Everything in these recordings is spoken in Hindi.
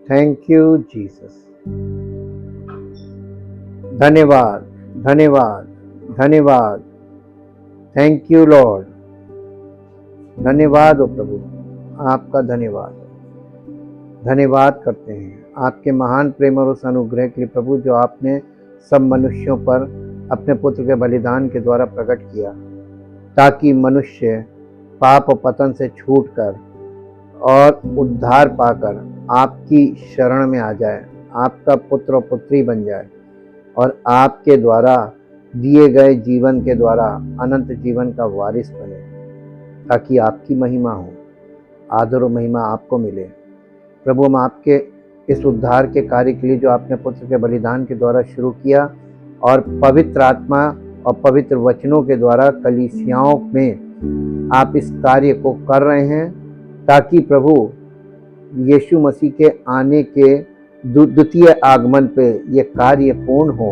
Thank you Jesus. धन्यवाद, धन्यवाद, धन्यवाद। Thank you Lord. धन्यवाद हो प्रभु, आपका धन्यवाद। धन्यवाद करते हैं आपके महान प्रेम और उस अनुग्रह के लिए प्रभु, जो आपने सब मनुष्यों पर अपने पुत्र के बलिदान के द्वारा प्रकट किया, ताकि मनुष्य पाप और पतन से छूटकर और उद्धार पाकर आपकी शरण में आ जाए, आपका पुत्र और पुत्री बन जाए और आपके द्वारा दिए गए जीवन के द्वारा अनंत जीवन का वारिस बने, ताकि आपकी महिमा हो, आदर और महिमा आपको मिले। प्रभु, हम आपके इस उद्धार के कार्य के लिए जो आपने पुत्र के बलिदान के द्वारा शुरू किया और पवित्र आत्मा और पवित्र वचनों के द्वारा कलीसियाओं में आप इस कार्य को कर रहे हैं, ताकि प्रभु यीशु मसीह के आने के द्वितीय आगमन पे ये कार्य पूर्ण हो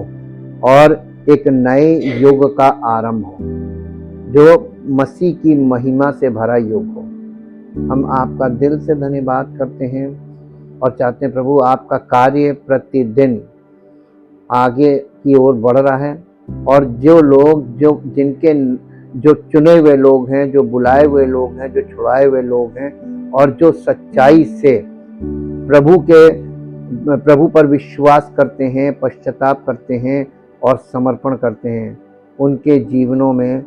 और एक नए युग का आरंभ हो, जो मसीह की महिमा से भरा युग हो। हम आपका दिल से धन्यवाद करते हैं और चाहते हैं प्रभु, आपका कार्य प्रतिदिन आगे की ओर बढ़ रहा है और जो लोग जो चुने हुए लोग हैं, जो बुलाए हुए लोग हैं, जो छुड़ाए हुए लोग हैं और जो सच्चाई से प्रभु पर विश्वास करते हैं, पश्चाताप करते हैं और समर्पण करते हैं, उनके जीवनों में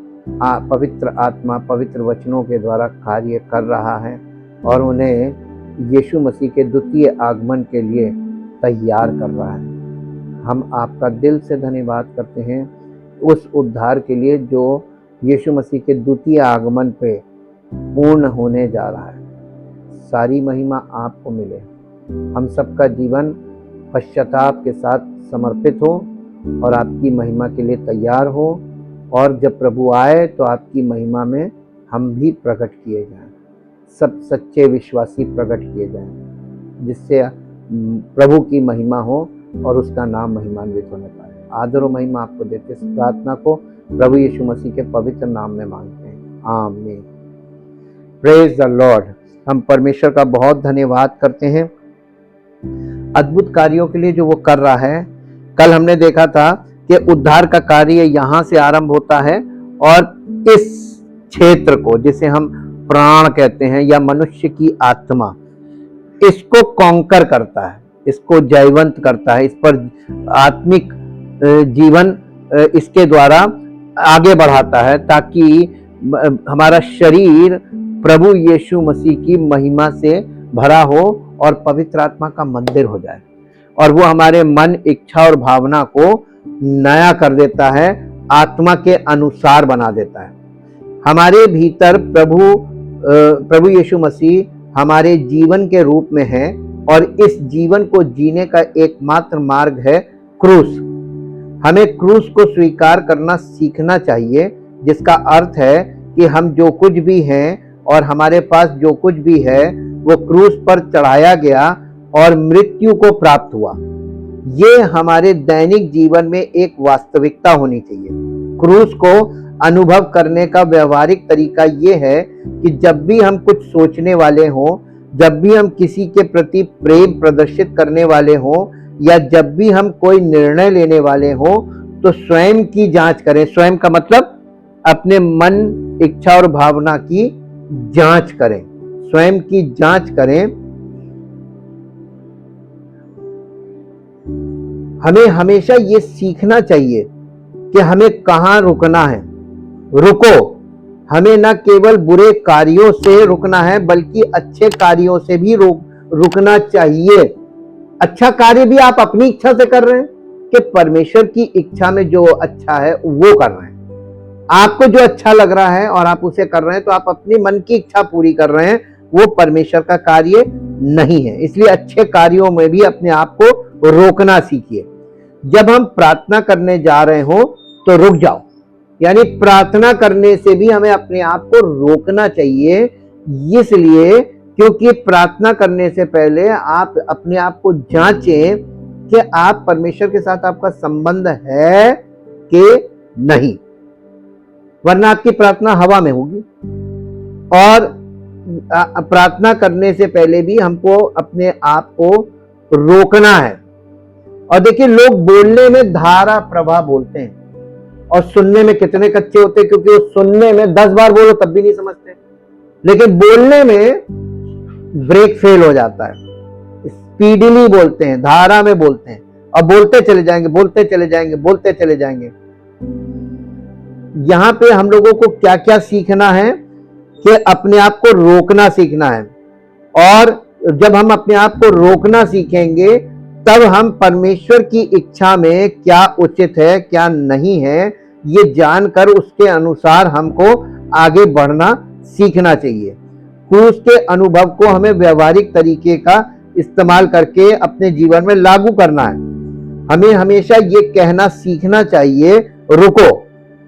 पवित्र आत्मा पवित्र वचनों के द्वारा कार्य कर रहा है और उन्हें यीशु मसीह के द्वितीय आगमन के लिए तैयार कर रहा है। हम आपका दिल से धन्यवाद करते हैं उस उद्धार के लिए जो यीशु मसीह के द्वितीय आगमन पे पूर्ण होने जा रहा है। सारी महिमा आपको मिले। हम सबका जीवन पश्चाताप के साथ समर्पित हो और आपकी महिमा के लिए तैयार हो, और जब प्रभु आए तो आपकी महिमा में हम भी प्रकट किए जाएं, सब सच्चे विश्वासी प्रकट किए जाएं, जिससे प्रभु की महिमा हो और उसका नाम महिमान्वित होने पाए। आदर और महिमा आपको देते इस प्रार्थना को प्रभु यीशु मसीह के पवित्र नाम में मांगते हैं, आमीन। Praise the Lord. हम परमेश्वर का बहुत धन्यवाद करते हैं अद्भुत कार्यों के लिए जो वो कर रहा है। कल हमने देखा था कि उद्धार का कार्य यहाँ से आरंभ होता है और इस क्षेत्र को, जिसे हम प्राण कहते हैं या मनुष्य की आत्मा, इसको कॉन्कर करता है, इसको जयवंत करता है, इस पर आत्मिक जीवन इसके द्वारा आगे बढ़ाता है, ताकि हमारा शरीर प्रभु यीशु मसीह की महिमा से भरा हो और पवित्र आत्मा का मंदिर हो जाए, और वो हमारे मन, इच्छा और भावना को नया कर देता है, आत्मा के अनुसार बना देता है। हमारे भीतर प्रभु यीशु मसीह हमारे जीवन के रूप में है और इस जीवन को जीने का एकमात्र मार्ग है क्रूस। हमें क्रूस को स्वीकार करना सीखना चाहिए, जिसका अर्थ है कि हम जो कुछ भी हैं और हमारे पास जो कुछ भी है वो क्रूस पर चढ़ाया गया और मृत्यु को प्राप्त हुआ। ये हमारे दैनिक जीवन में एक वास्तविकता होनी चाहिए। क्रूस को अनुभव करने का व्यवहारिक तरीका ये है कि जब भी हम कुछ सोचने वाले हों, जब भी हम किसी के प्रति प्रेम प्रदर्शित करने वाले हों, या जब भी हम कोई निर्णय लेने वाले हों, तो स्वयं की जांच करें। स्वयं का मतलब अपने मन, इच्छा और भावना की जांच करें, स्वयं की जांच करें। हमें हमेशा ये सीखना चाहिए कि हमें कहाँ रुकना है। रुको, हमें न केवल बुरे कार्यों से रुकना है बल्कि अच्छे कार्यों से भी रुकना चाहिए। अच्छा कार्य भी आप अपनी इच्छा से कर रहे हैं कि परमेश्वर की इच्छा में जो अच्छा है वो कर रहे हैं। आपको जो अच्छा लग रहा है और आप उसे कर रहे हैं तो आप अपनी मन की इच्छा पूरी कर रहे हैं, वो परमेश्वर का कार्य नहीं है। इसलिए अच्छे कार्यों में भी अपने आप को रोकना सीखिए। जब हम प्रार्थना करने जा रहे हो तो रुक जाओ, यानी प्रार्थना करने से भी हमें अपने आप को रोकना चाहिए, इसलिए क्योंकि प्रार्थना करने से पहले आप अपने आप को जांचें कि आप परमेश्वर के साथ आपका संबंध है कि नहीं, वरना आपकी प्रार्थना हवा में होगी। और प्रार्थना करने से पहले भी हमको अपने आप को रोकना है। और देखिए, लोग बोलने में धारा प्रवाह बोलते हैं और सुनने में कितने कच्चे होते हैं, क्योंकि वो सुनने में 10 बार बोलो तब भी नहीं समझते, लेकिन बोलने में ब्रेक फेल हो जाता है। स्पीडीली बोलते हैं, धारा में बोलते हैं और बोलते चले जाएंगे, बोलते चले जाएंगे, बोलते चले जाएंगे। यहां पे हम लोगों को क्या क्या सीखना है कि अपने आप को रोकना सीखना है। और जब हम अपने आप को रोकना सीखेंगे तब हम परमेश्वर की इच्छा में क्या उचित है क्या नहीं है ये जानकर उसके अनुसार हमको आगे बढ़ना सीखना चाहिए। क्रूस के अनुभव को हमें व्यवहारिक तरीके का इस्तेमाल करके अपने जीवन में लागू करना है। हमें हमेशा ये कहना सीखना चाहिए, रुको।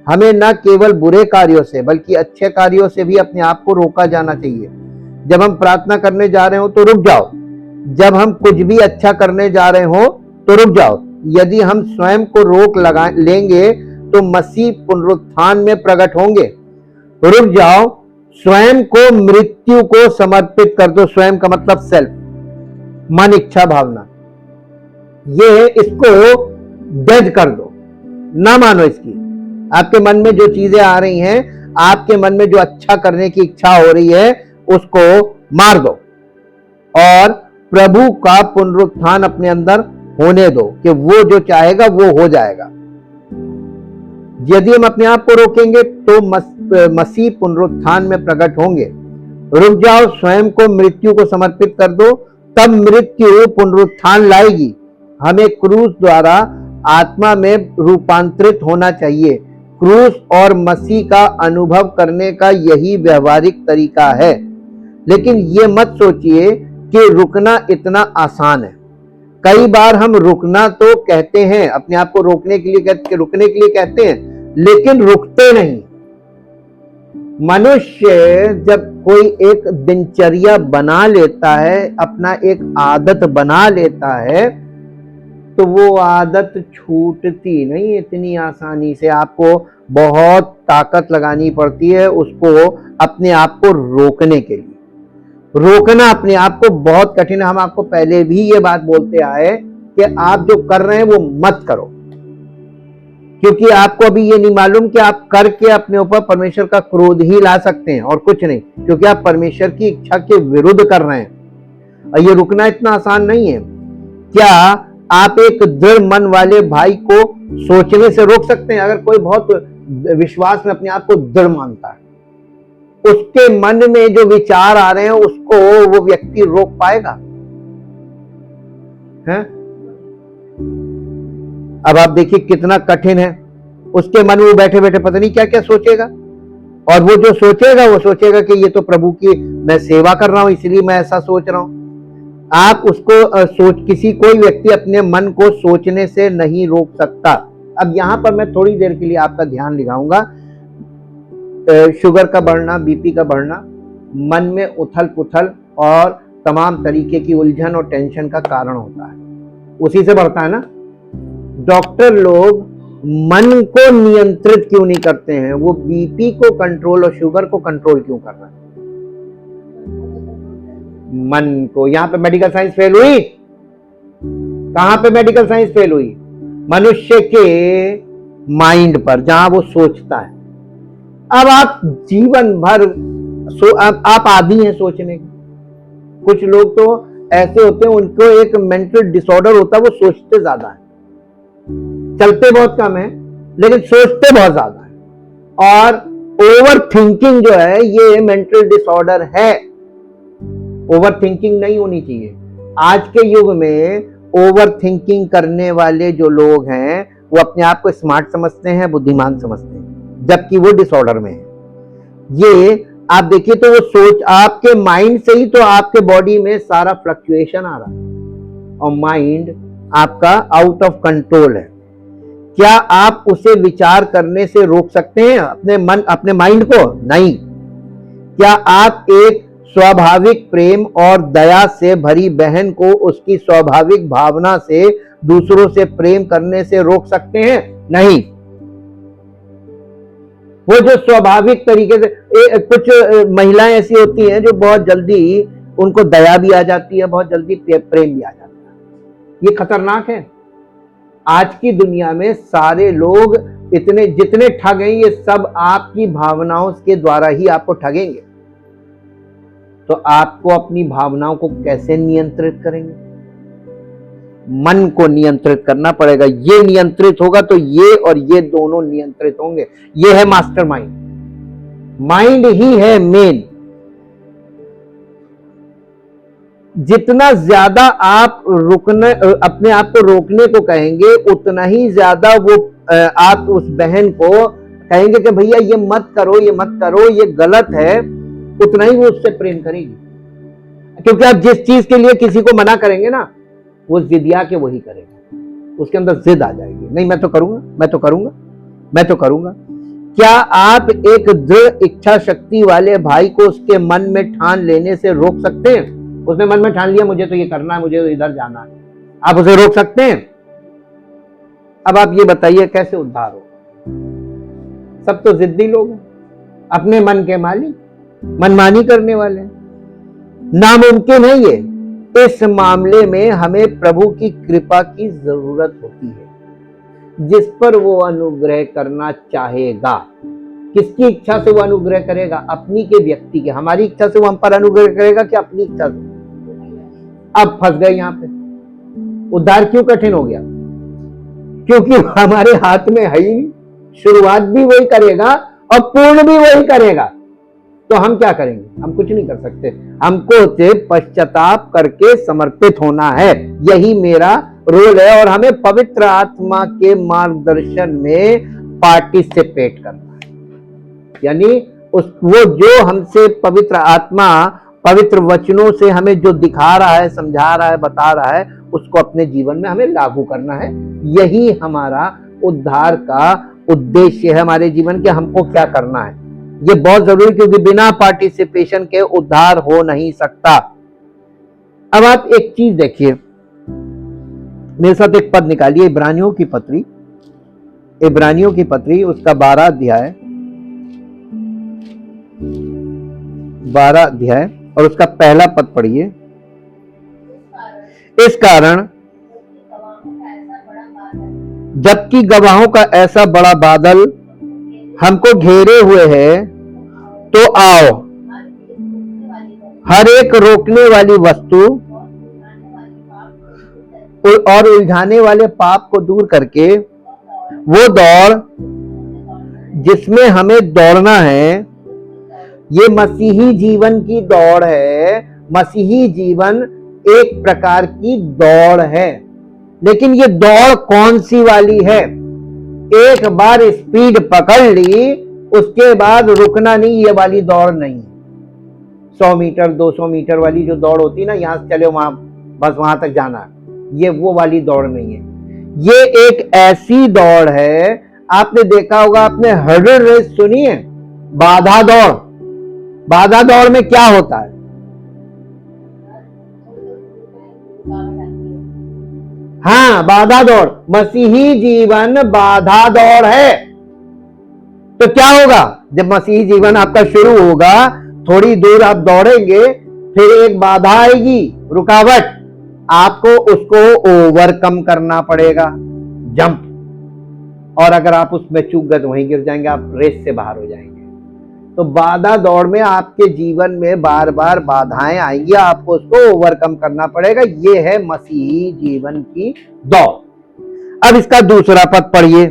हमें न केवल बुरे कार्यों से बल्कि अच्छे कार्यों से भी अपने आप को रोका जाना चाहिए। जब हम प्रार्थना करने जा रहे हो तो रुक जाओ। जब हम कुछ भी अच्छा करने जा रहे हो तो रुक जाओ। यदि हम स्वयं को रोक लगा लेंगे तो मसीह पुनरुत्थान में प्रकट होंगे। रुक जाओ, स्वयं को मृत्यु को समर्पित कर दो। स्वयं का मतलब सेल्फ, मन, इच्छा, भावना, ये इसको डेड कर दो, ना मानो इसकी। आपके मन में जो चीजें आ रही हैं, आपके मन में जो अच्छा करने की इच्छा हो रही है, उसको मार दो और प्रभु का पुनरुत्थान अपने अंदर होने दो कि वो जो चाहेगा वो हो जाएगा। यदि हम अपने आप को रोकेंगे तो मसीह पुनरुत्थान में प्रकट होंगे। रुक जाओ, स्वयं को मृत्यु को समर्पित कर दो, तब मृत्यु पुनरुत्थान लाएगी। हमें क्रूस द्वारा आत्मा में रूपांतरित होना चाहिए। क्रूस और मसीह का अनुभव करने का यही व्यवहारिक तरीका है। लेकिन ये मत सोचिए कि रुकना इतना आसान है। कई बार हम रुकना तो कहते हैं, अपने आप को रुकने के लिए कहते हैं, लेकिन रुकते नहीं। मनुष्य जब कोई एक दिनचर्या बना लेता है, अपना एक आदत बना लेता है, तो वो आदत छूटती नहीं इतनी आसानी से। आपको बहुत ताकत लगानी पड़ती है उसको अपने आप को रोकने के लिए। रोकना अपने आप को बहुत कठिन है। हम आपको पहले भी ये बात बोलते आए कि आप जो कर रहे हैं वो मत करो, क्योंकि आपको अभी ये नहीं मालूम कि आप करके अपने ऊपर परमेश्वर का क्रोध ही ला सकते हैं और कुछ नहीं, क्योंकि आप परमेश्वर की इच्छा के विरुद्ध कर रहे हैं। और ये रुकना इतना आसान नहीं है। क्या आप एक दृढ़ मन वाले भाई को सोचने से रोक सकते हैं? अगर कोई बहुत विश्वास में अपने आप को दृढ़ मानता है, उसके मन में जो विचार आ रहे हैं उसको वो व्यक्ति रोक पाएगा? है? अब आप देखिए कितना कठिन है। उसके मन में बैठे बैठे पता नहीं क्या क्या सोचेगा, और वो जो सोचेगा वो सोचेगा कि ये तो प्रभु की मैं सेवा कर रहा हूं इसलिए मैं ऐसा सोच रहा हूं। आप उसको कोई व्यक्ति अपने मन को सोचने से नहीं रोक सकता। अब यहां पर मैं थोड़ी देर के लिए आपका ध्यान दिखाऊंगा। शुगर का बढ़ना, बीपी का बढ़ना मन में उथल पुथल और तमाम तरीके की उलझन और टेंशन का कारण होता है, उसी से बढ़ता है ना। डॉक्टर लोग मन को नियंत्रित क्यों नहीं करते हैं? वो बीपी को कंट्रोल और शुगर को कंट्रोल क्यों कर रहे हैं? मन को। यहां पे मेडिकल साइंस फेल हुई? कहां पे मेडिकल साइंस फेल हुई? मनुष्य के माइंड पर, जहां वो सोचता है। अब आप जीवन भर आप आदी हैं सोचने के। कुछ लोग तो ऐसे होते हैं, उनको एक मेंटल डिसऑर्डर होता है, वो सोचते ज्यादा है, चलते बहुत कम है लेकिन सोचते बहुत ज्यादा है। और ओवर थिंकिंग जो है ये मेंटल डिसऑर्डर है। ओवर थिंकिंग नहीं होनी चाहिए। आज के युग में ओवर थिंकिंग करने वाले जो लोग हैं वो अपने आप को स्मार्ट समझते हैं, बुद्धिमान समझते हैं, जबकि वो डिसऑर्डर में है। ये आप देखिए तो वो सोच आपके माइंड से ही तो आपके बॉडी में सारा फ्लक्चुएशन आ रहा है, और माइंड आपका आउट ऑफ कंट्रोल है। क्या आप उसे विचार करने से रोक सकते हैं अपने माइंड को? नहीं। क्या आप एक स्वाभाविक प्रेम और दया से भरी बहन को उसकी स्वाभाविक भावना से दूसरों से प्रेम करने से रोक सकते हैं? नहीं। वो जो स्वाभाविक तरीके से कुछ महिलाएं ऐसी होती हैं जो बहुत जल्दी उनको दया भी आ जाती है, बहुत जल्दी प्रेम भी आ जाता है। ये खतरनाक है। आज की दुनिया में सारे लोग इतने जितने ठग हैं, ये सब आपकी भावनाओं के द्वारा ही आपको ठगेंगे। तो आपको अपनी भावनाओं को कैसे नियंत्रित करेंगे? मन को नियंत्रित करना पड़ेगा। ये नियंत्रित होगा तो ये और ये दोनों नियंत्रित होंगे। ये है मास्टरमाइंड। माइंड ही है मेन। जितना ज्यादा आप रुकने, अपने आप को रोकने को कहेंगे, उतना ही ज्यादा वो आप उस बहन को कहेंगे कि भैया ये मत करो, ये मत करो, ये गलत है, उतना ही वो उससे प्रेम करेगी। क्योंकि आप जिस चीज के लिए किसी को मना करेंगे ना, वो जिदिया के वही करेगा। उसके अंदर जिद आ जाएगी, नहीं मैं तो करूंगा, मैं तो करूंगा, मैं तो करूंगा। क्या आप एक दृढ़ इच्छा शक्ति वाले भाई को उसके मन में ठान लेने से रोक सकते हैं? उसने मन में ठान लिया मुझे तो ये करना है, मुझे तो इधर जाना है, आप उसे रोक सकते हैं? अब आप ये बताइए कैसे उद्धार हो? सब तो जिद्दी लोग हैं, अपने मन के मालिक, मनमानी करने वाले। नामुमकिन है ये। इस मामले में हमें प्रभु की कृपा की जरूरत होती है, जिस पर वो अनुग्रह करना चाहेगा। किसकी इच्छा से वो अनुग्रह करेगा? अपनी के व्यक्ति के। हमारी इच्छा से वो हम पर अनुग्रह करेगा कि अपनी इच्छा से? अब फंस गए यहां पे। उद्धार क्यों कठिन हो गया? क्योंकि हमारे हाथ में है ही नहीं। शुरुआत भी वही करेगा और पूर्ण भी वही करेगा। तो हम क्या करेंगे? हम कुछ नहीं कर सकते। हमको सिर्फ पश्चाताप करके समर्पित होना है। यही मेरा रोल है। और हमें पवित्र आत्मा के मार्गदर्शन में पार्टिसिपेट करना है। यानी वो जो हमसे पवित्र आत्मा पवित्र वचनों से हमें जो दिखा रहा है, समझा रहा है, बता रहा है, उसको अपने जीवन में हमें लागू करना है। यही हमारा उद्धार का उद्देश्य है हमारे जीवन के। हमको क्या करना है ये बहुत जरूरी, क्योंकि बिना पार्टिसिपेशन के उद्धार हो नहीं सकता। अब आप एक चीज देखिए, मेरे साथ एक पद निकालिए, इब्रानियों की पत्री, इब्रानियों की पत्री उसका 12 अध्याय और उसका पहला पद पढ़िए। इस कारण जबकि गवाहों का ऐसा बड़ा बादल हमको घेरे हुए है, तो आओ हर एक रोकने वाली वस्तु और उलझाने वाले पाप को दूर करके वो दौड़ जिसमें हमें दौड़ना है। ये मसीही जीवन की दौड़ है। मसीही जीवन एक प्रकार की दौड़ है। लेकिन ये दौड़ कौन सी वाली है? एक बार स्पीड पकड़ ली, उसके बाद रुकना नहीं, ये वाली दौड़ नहीं। 100 मीटर 200 मीटर वाली जो दौड़ होती है ना, यहां से चले वहां, बस वहां तक जाना, ये वो वाली दौड़ नहीं है। ये एक ऐसी दौड़ है, आपने देखा होगा, आपने हर्डल रेस सुनी है, बाधा दौड़। बाधा दौड़ में क्या होता है? हाँ, बाधा दौड़। मसीही जीवन बाधा दौड़ है। तो क्या होगा जब मसीही जीवन आपका शुरू होगा? थोड़ी दूर आप दौड़ेंगे, फिर एक बाधा आएगी, रुकावट, आपको उसको ओवरकम करना पड़ेगा, जंप। और अगर आप उसमें चूक गए तो वहीं गिर जाएंगे, आप रेस से बाहर हो जाएंगे। तो बाधा दौड़ में आपके जीवन में बार बार बाधाएं आएंगी, आपको उसको ओवरकम करना पड़ेगा। ये है मसीही जीवन की दौड़। अब इसका दूसरा पद पढ़िए।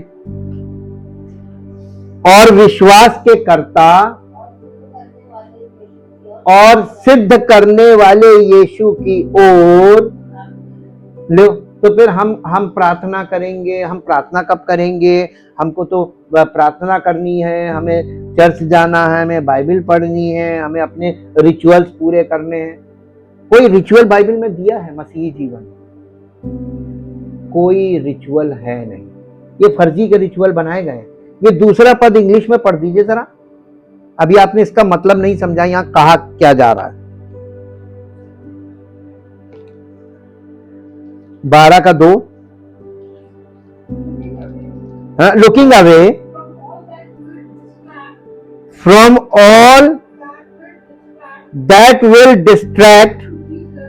और विश्वास के कर्ता और सिद्ध करने वाले यीशु की ओर लो। तो फिर हम प्रार्थना करेंगे। हम प्रार्थना कब करेंगे? हमको तो प्रार्थना करनी है, हमें चर्च जाना है, हमें बाइबल पढ़नी है, हमें अपने रिचुअल्स पूरे करने हैं। कोई रिचुअल बाइबल में दिया है मसीही जीवन? कोई रिचुअल है नहीं। ये फर्जी के रिचुअल बनाए गए। ये दूसरा पद इंग्लिश में पढ़ दीजिए जरा। अभी आपने इसका मतलब नहीं समझा, यहां कहा क्या जा रहा है। 12 का 2, looking away from all that will distract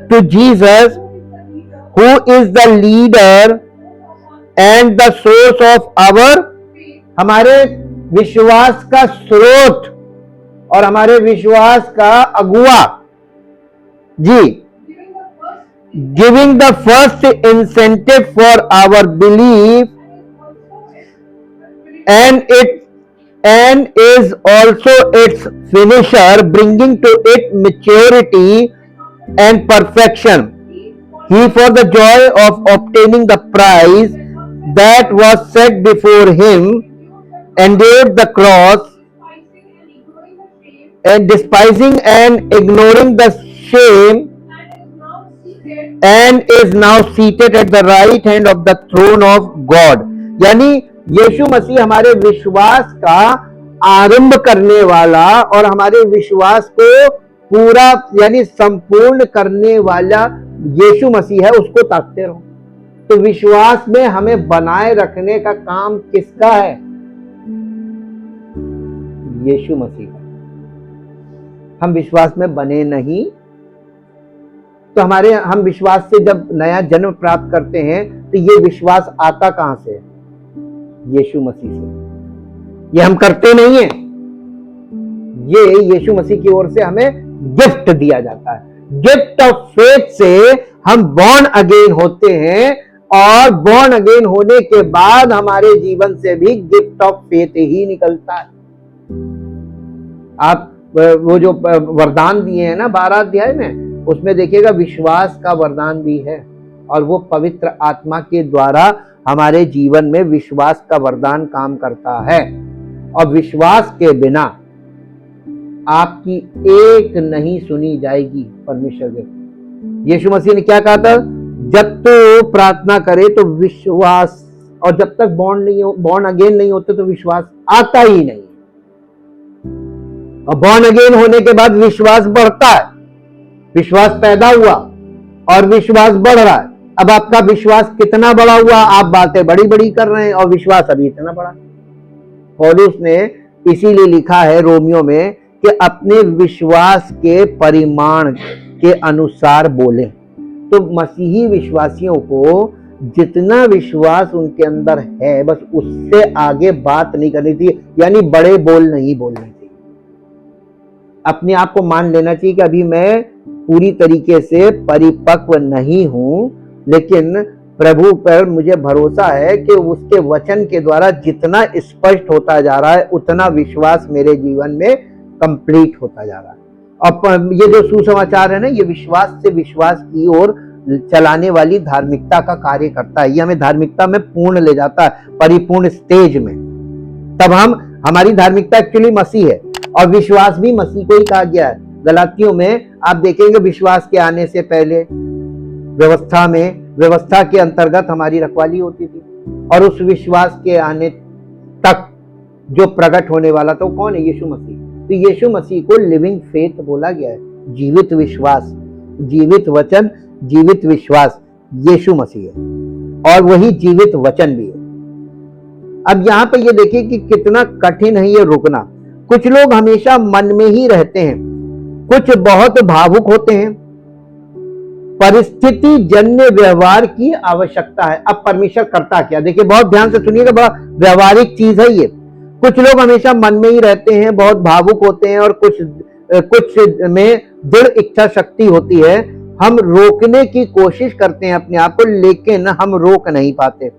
to Jesus who is the leader and the source of our, हमारे विश्वास का स्रोत और हमारे विश्वास का अगुआ जी, giving the first incentive for our belief and is also its finisher, bringing to it maturity and perfection. He, for the joy of obtaining the prize that was set before him, endured the cross, and despising and ignoring the shame, and is now seated at the right hand of the throne of God. यानी यीशु मसीह हमारे विश्वास का आरंभ करने वाला और हमारे विश्वास को पूरा यानी संपूर्ण करने वाला यीशु मसीह है, उसको ताकते रहो। तो विश्वास में हमें बनाए रखने का काम किसका है? यीशु मसीह का। हम विश्वास में बने नहीं तो हम विश्वास से जब नया जन्म प्राप्त करते हैं तो ये विश्वास आता कहां से? यीशु मसीह से। ये हम करते नहीं है, ये यीशु मसीह की ओर से हमें गिफ्ट दिया जाता है। गिफ्ट ऑफ फेथ से हम बॉर्न अगेन होते हैं और बॉर्न अगेन होने के बाद हमारे जीवन से भी गिफ्ट ऑफ फेथ ही निकलता है। आप वो जो वरदान दिए हैं ना 12 अध्याय में, उसमें देखिएगा विश्वास का वरदान भी है और वो पवित्र आत्मा के द्वारा हमारे जीवन में विश्वास का वरदान काम करता है। और विश्वास के बिना आपकी एक नहीं सुनी जाएगी परमेश्वर के। यीशु मसीह ने क्या कहा था? जब तो प्रार्थना करे तो विश्वास, और जब तक बॉर्न अगेन नहीं होते तो विश्वास आता ही नहीं। और बॉर्न अगेन होने के बाद विश्वास बढ़ता है, विश्वास पैदा हुआ और विश्वास बढ़ रहा है। अब आपका विश्वास कितना बड़ा हुआ? आप बातें बड़ी बड़ी कर रहे हैं और विश्वास अभी इतना बड़ा। पौलुस ने इसीलिए लिखा है रोमियो में कि अपने विश्वास के परिमाण के अनुसार बोले। तो मसीही विश्वासियों को जितना विश्वास उनके अंदर है बस उससे आगे बात नहीं करनी चाहिए, यानी बड़े बोल नहीं बोलने चाहिए। अपने आप को मान लेना चाहिए कि अभी मैं पूरी तरीके से परिपक्व नहीं हूं, लेकिन प्रभु पर मुझे भरोसा है कि उसके वचन के द्वारा जितना स्पष्ट होता जा रहा है उतना विश्वास मेरे जीवन में कंप्लीट होता जा रहा है। और ये जो सुसमाचार है ना, ये विश्वास से विश्वास की ओर चलाने वाली धार्मिकता का कार्य करता है। ये हमें धार्मिकता में पूर्ण ले जाता है, परिपूर्ण स्टेज में। तब हमारी धार्मिकता एक्चुअली मसीह है और विश्वास भी मसीह को ही कहा गया है। गलातियों में आप देखेंगे विश्वास के आने से पहले व्यवस्था के अंतर्गत हमारी रखवाली होती थी, और उस विश्वास के आने तक जो प्रकट होने वाला था वो कौन है? यीशु मसीह। तो यीशु मसीह को लिविंग फेथ बोला गया है, जीवित विश्वास, जीवित वचन, जीवित विश्वास यीशु मसीह है और वही जीवित वचन भी है। अब यहाँ पे ये देखिए कि कितना कठिन है ये रुकना। कुछ लोग हमेशा मन में ही रहते हैं, कुछ बहुत भावुक होते हैं। परिस्थिति जन्य व्यवहार की आवश्यकता है। अब परमेश्वर करता क्या? देखिए बहुत ध्यान से सुनिएगा, बड़ा व्यवहारिक चीज है ये। कुछ लोग हमेशा मन में ही रहते हैं, बहुत भावुक होते हैं, और कुछ में दृढ़ इच्छा शक्ति होती है। हम रोकने की कोशिश करते हैं अपने आप को, लेकिन हम रोक नहीं पाते।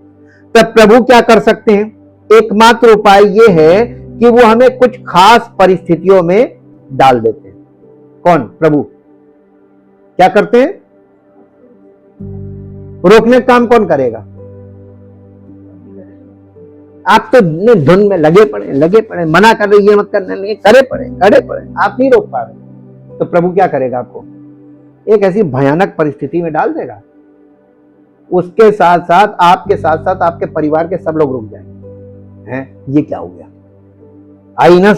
तब प्रभु क्या कर सकते हैं? एकमात्र उपाय ये है कि वो हमें कुछ खास परिस्थितियों में डाल देते हैं। कौन? प्रभु। क्या करते हैं? रोकने का काम कौन करेगा? आप तो धुन में लगे पड़े, मना कर रहे ये मत करना, नहीं करे पड़े, आप नहीं रोक पा रहे। तो प्रभु क्या करेगा? आपको एक ऐसी भयानक परिस्थिति में डाल देगा, उसके साथ साथ आपके साथ साथ आपके परिवार के सब लोग रुक जाएंगे। हैं? ये क्या हो गया? आई ना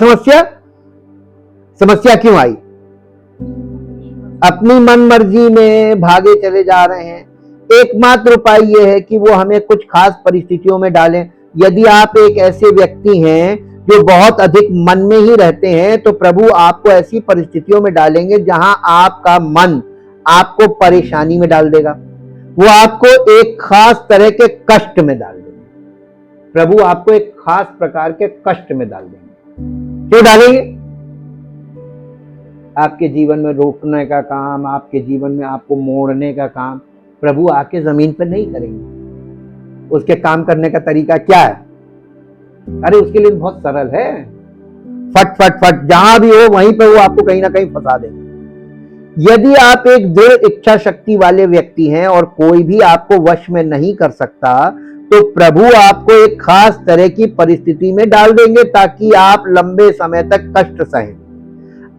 समस्या क्यों आई? अपनी मन मर्जी में भागे चले जा रहे हैं। एकमात्र उपाय यह है कि वो हमें कुछ खास परिस्थितियों में डालें। यदि आप एक ऐसे व्यक्ति हैं जो बहुत अधिक मन में ही रहते हैं, तो प्रभु आपको ऐसी परिस्थितियों में डालेंगे जहां आपका मन आपको परेशानी में डाल देगा। वो आपको एक खास तरह के कष्ट में डाल देंगे। प्रभु आपको एक खास प्रकार के कष्ट में डाल देंगे। क्यों डालेंगे? आपके जीवन में रोकने का काम, आपके जीवन में आपको मोड़ने का काम प्रभु आके जमीन पर नहीं करेंगे। उसके काम करने का तरीका क्या है? अरे उसके लिए बहुत सरल है। फट फट फट जहां भी हो वहीं पे वो आपको कहीं ना कहीं फंसा देंगे। यदि आप एक दृढ़ इच्छा शक्ति वाले व्यक्ति हैं और कोई भी आपको वश में नहीं कर सकता, तो प्रभु आपको एक खास तरह की परिस्थिति में डाल देंगे ताकि आप लंबे समय तक कष्ट सहें।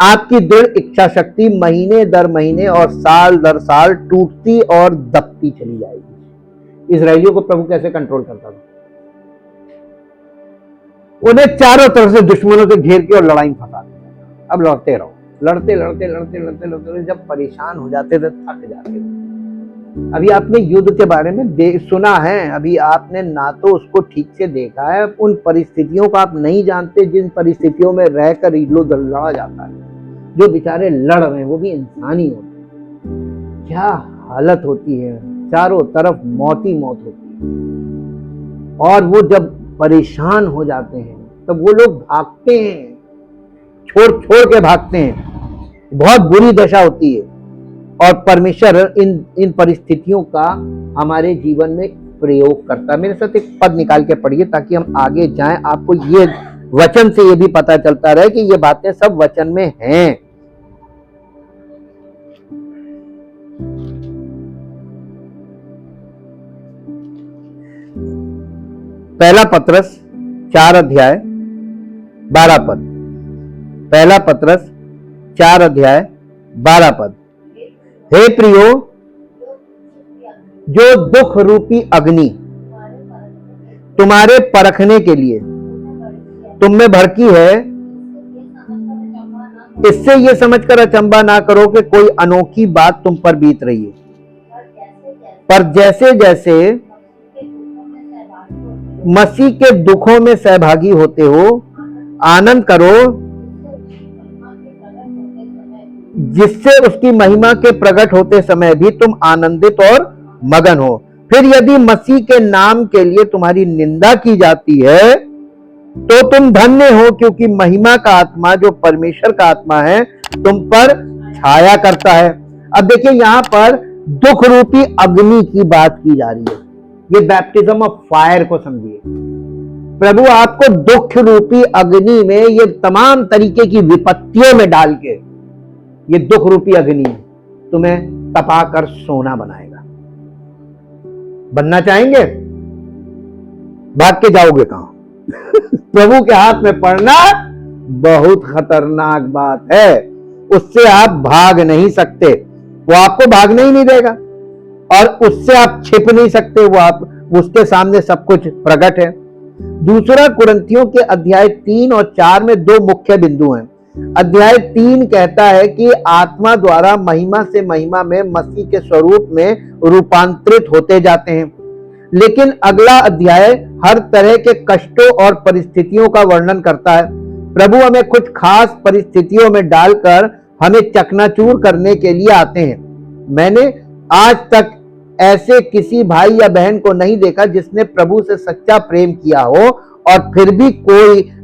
आपकी दृढ़ इच्छा शक्ति महीने दर महीने और साल दर साल टूटती और दबती चली जाएगी। इजराइलियों को प्रभु कैसे कंट्रोल करता था? उन्हें चारों तरफ से दुश्मनों से घेर के और लड़ाई में फंसा दिया। अब लड़ते रहो, लड़ते लड़ते लड़ते लड़ते लड़ते जब परेशान हो जाते थे, थक जाते थे। अभी आपने युद्ध के बारे में सुना है, अभी आपने ना तो उसको ठीक से देखा है, उन परिस्थितियों को आप नहीं जानते जिन परिस्थितियों में रहकर लड़ा जाता है। जो बेचारे लड़ रहे हैं वो भी इंसान ही होते हैं। क्या हालत होती है, चारों तरफ मौत ही मौत होती है। और वो जब परेशान हो जाते हैं तब वो लोग भागते हैं, छोड़ छोड़ के भागते हैं। बहुत बुरी दशा होती है। और परमेश्वर इन परिस्थितियों का हमारे जीवन में प्रयोग करता है। मेरे साथ एक पद निकाल के पढ़िए ताकि हम आगे जाएं। आपको ये वचन से ये भी पता चलता रहे कि ये बातें सब वचन में हैं। पहला पत्रस 4 अध्याय 12 पद। पहला पत्रस 4 अध्याय 12 पद। हे प्रियो, जो दुख रूपी अग्नि तुम्हारे परखने के लिए तुम में भड़की है, इससे ये समझकर अचंभा ना करो कि कोई अनोखी बात तुम पर बीत रही है, पर जैसे जैसे मसीह के दुखों में सहभागी होते हो, आनंद करो, जिससे उसकी महिमा के प्रकट होते समय भी तुम आनंदित और मगन हो। फिर यदि मसीह के नाम के लिए तुम्हारी निंदा की जाती है तो तुम धन्य हो, क्योंकि महिमा का आत्मा जो परमेश्वर का आत्मा है तुम पर छाया करता है। अब देखिए यहां पर दुख रूपी अग्नि की बात की जा रही है। ये बैप्टिज्म ऑफ फायर को समझिए। प्रभु आपको दुख रूपी अग्नि में, ये तमाम तरीके की विपत्तियों में डाल के, ये दुख रूपी अग्नि तुम्हें तपाकर सोना बनाएगा। बनना चाहेंगे? भाग के जाओगे कहां? प्रभु के हाथ में पड़ना बहुत खतरनाक बात है। उससे आप भाग नहीं सकते, वो आपको भागने ही नहीं देगा, और उससे आप छिप नहीं सकते। उसके सामने सब कुछ प्रकट है। दूसरा कुरिन्थियों के अध्याय 3 और 4 में 2 मुख्य बिंदु हैं। अध्याय 3 कहता है कि आत्मा द्वारा महिमा से महिमा में मसीह के स्वरूप में रूपांतरित होते जाते हैं। लेकिन अगला अध्याय हर तरह के कष्टों और परिस्थितियों का वर्णन करता है। प्रभु हमें कुछ खास परिस्थितियों में डालकर हमें चकनाचूर करने के लिए आते हैं। मैंने आज तक ऐसे किसी भाई या बहन को नहीं देखा जिसने प्रभु से सच्चा प्रेम किया हो और फिर भी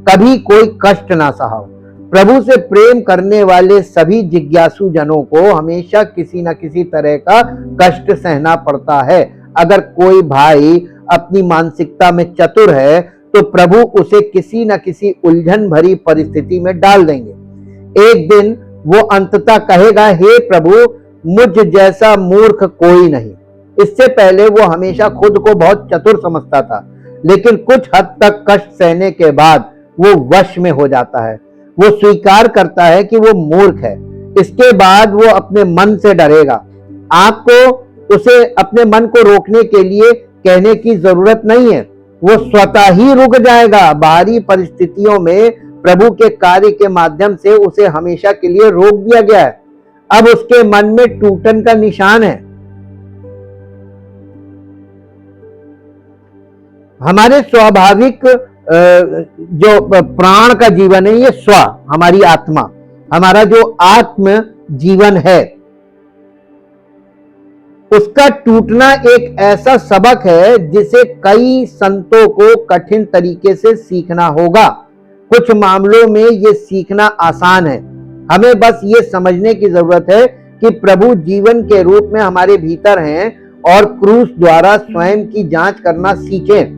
कभी कोई कष्ट ना सहा हो। प्रभु से प्रेम करने वाले सभी जिज्ञासु जनों को हमेशा किसी न किसी तरह का कष्ट सहना पड़ता है। अगर कोई भाई अपनी मानसिकता में चतुर है तो प्रभु उसे किसी न किसी उलझन भरी परिस्थिति में डाल देंगे। एक दिन वो अंततः कहेगा, हे प्रभु, मुझ जैसा मूर्ख कोई नहीं। इससे पहले वो हमेशा खुद को बहुत चतुर समझता था, लेकिन कुछ हद तक कष्ट सहने के बाद वो वश में हो जाता है। वो स्वीकार करता है कि वो मूर्ख है। इसके बाद वो अपने मन से डरेगा। आपको उसे अपने मन को रोकने के लिए कहने की जरूरत नहीं है, वो स्वतः ही रुक जाएगा। बाहरी परिस्थितियों में प्रभु के कार्य के माध्यम से उसे हमेशा के लिए रोक दिया गया है। अब उसके मन में टूटन का निशान है। हमारे स्वाभाविक जो प्राण का जीवन है, ये स्व, हमारी आत्मा, हमारा जो आत्म जीवन है, उसका टूटना एक ऐसा सबक है जिसे कई संतों को कठिन तरीके से सीखना होगा। कुछ मामलों में ये सीखना आसान है। हमें बस ये समझने की जरूरत है कि प्रभु जीवन के रूप में हमारे भीतर हैं और क्रूस द्वारा स्वयं की जांच करना सीखें।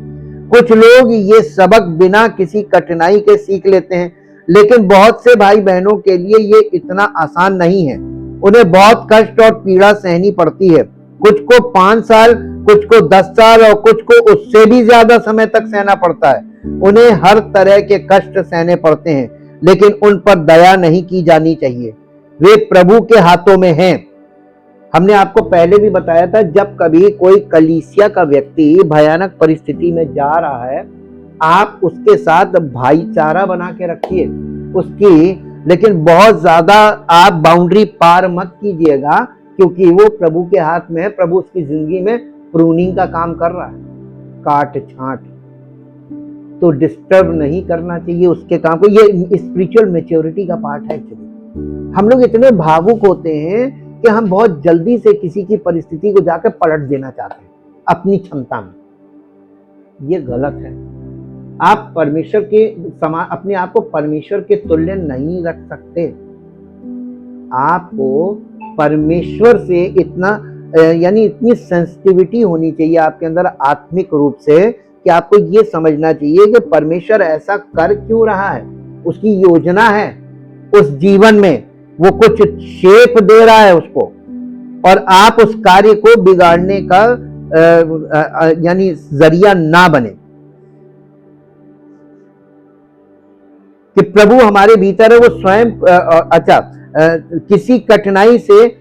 कुछ लोग ये सबक बिना किसी कठिनाई के सीख लेते हैं, लेकिन बहुत से भाई बहनों के लिए ये इतना आसान नहीं है। उन्हें बहुत कष्ट और पीड़ा सहनी पड़ती है। कुछ को 5 साल, कुछ को 10 साल और कुछ को उससे भी ज्यादा समय तक सहना पड़ता है। उन्हें हर तरह के कष्ट सहने पड़ते हैं, लेकिन उन पर दया नहीं की जानी चाहिए। वे प्रभु के हाथों में हैं। हमने आपको पहले भी बताया था, जब कभी कोई कलीसिया का व्यक्ति भयानक परिस्थिति में जा रहा है, आप उसके साथ भाईचारा बना के रखिए उसकी, लेकिन बहुत ज्यादा आप बाउंड्री पार मत कीजिएगा, क्योंकि वो प्रभु के हाथ में है। प्रभु उसकी जिंदगी में प्रूनिंग का काम कर रहा है, काट छांट, तो डिस्टर्ब नहीं करना चाहिए उसके काम को। ये स्पिरिचुअल मैच्योरिटी का पार्ट है। एक्चुअली हम लोग इतने भावुक होते हैं कि हम बहुत जल्दी से किसी की परिस्थिति को जाकर पलट देना चाहते हैं अपनी क्षमता में। ये गलत है। आप परमेश्वर के समान अपने आप को परमेश्वर के तुल्य नहीं रख सकते। आपको परमेश्वर से इतना यानी इतनी सेंसिटिविटी होनी चाहिए आपके अंदर आत्मिक रूप से, कि आपको ये समझना चाहिए कि परमेश्वर ऐसा कर क्यों रहा है। उसकी योजना है उस जीवन में, वो कुछ शेप दे रहा है उसको, और आप उस कार्य को बिगाड़ने का यानी जरिया ना बने। कि प्रभु हमारे भीतर है, वो स्वयं किसी कठिनाई से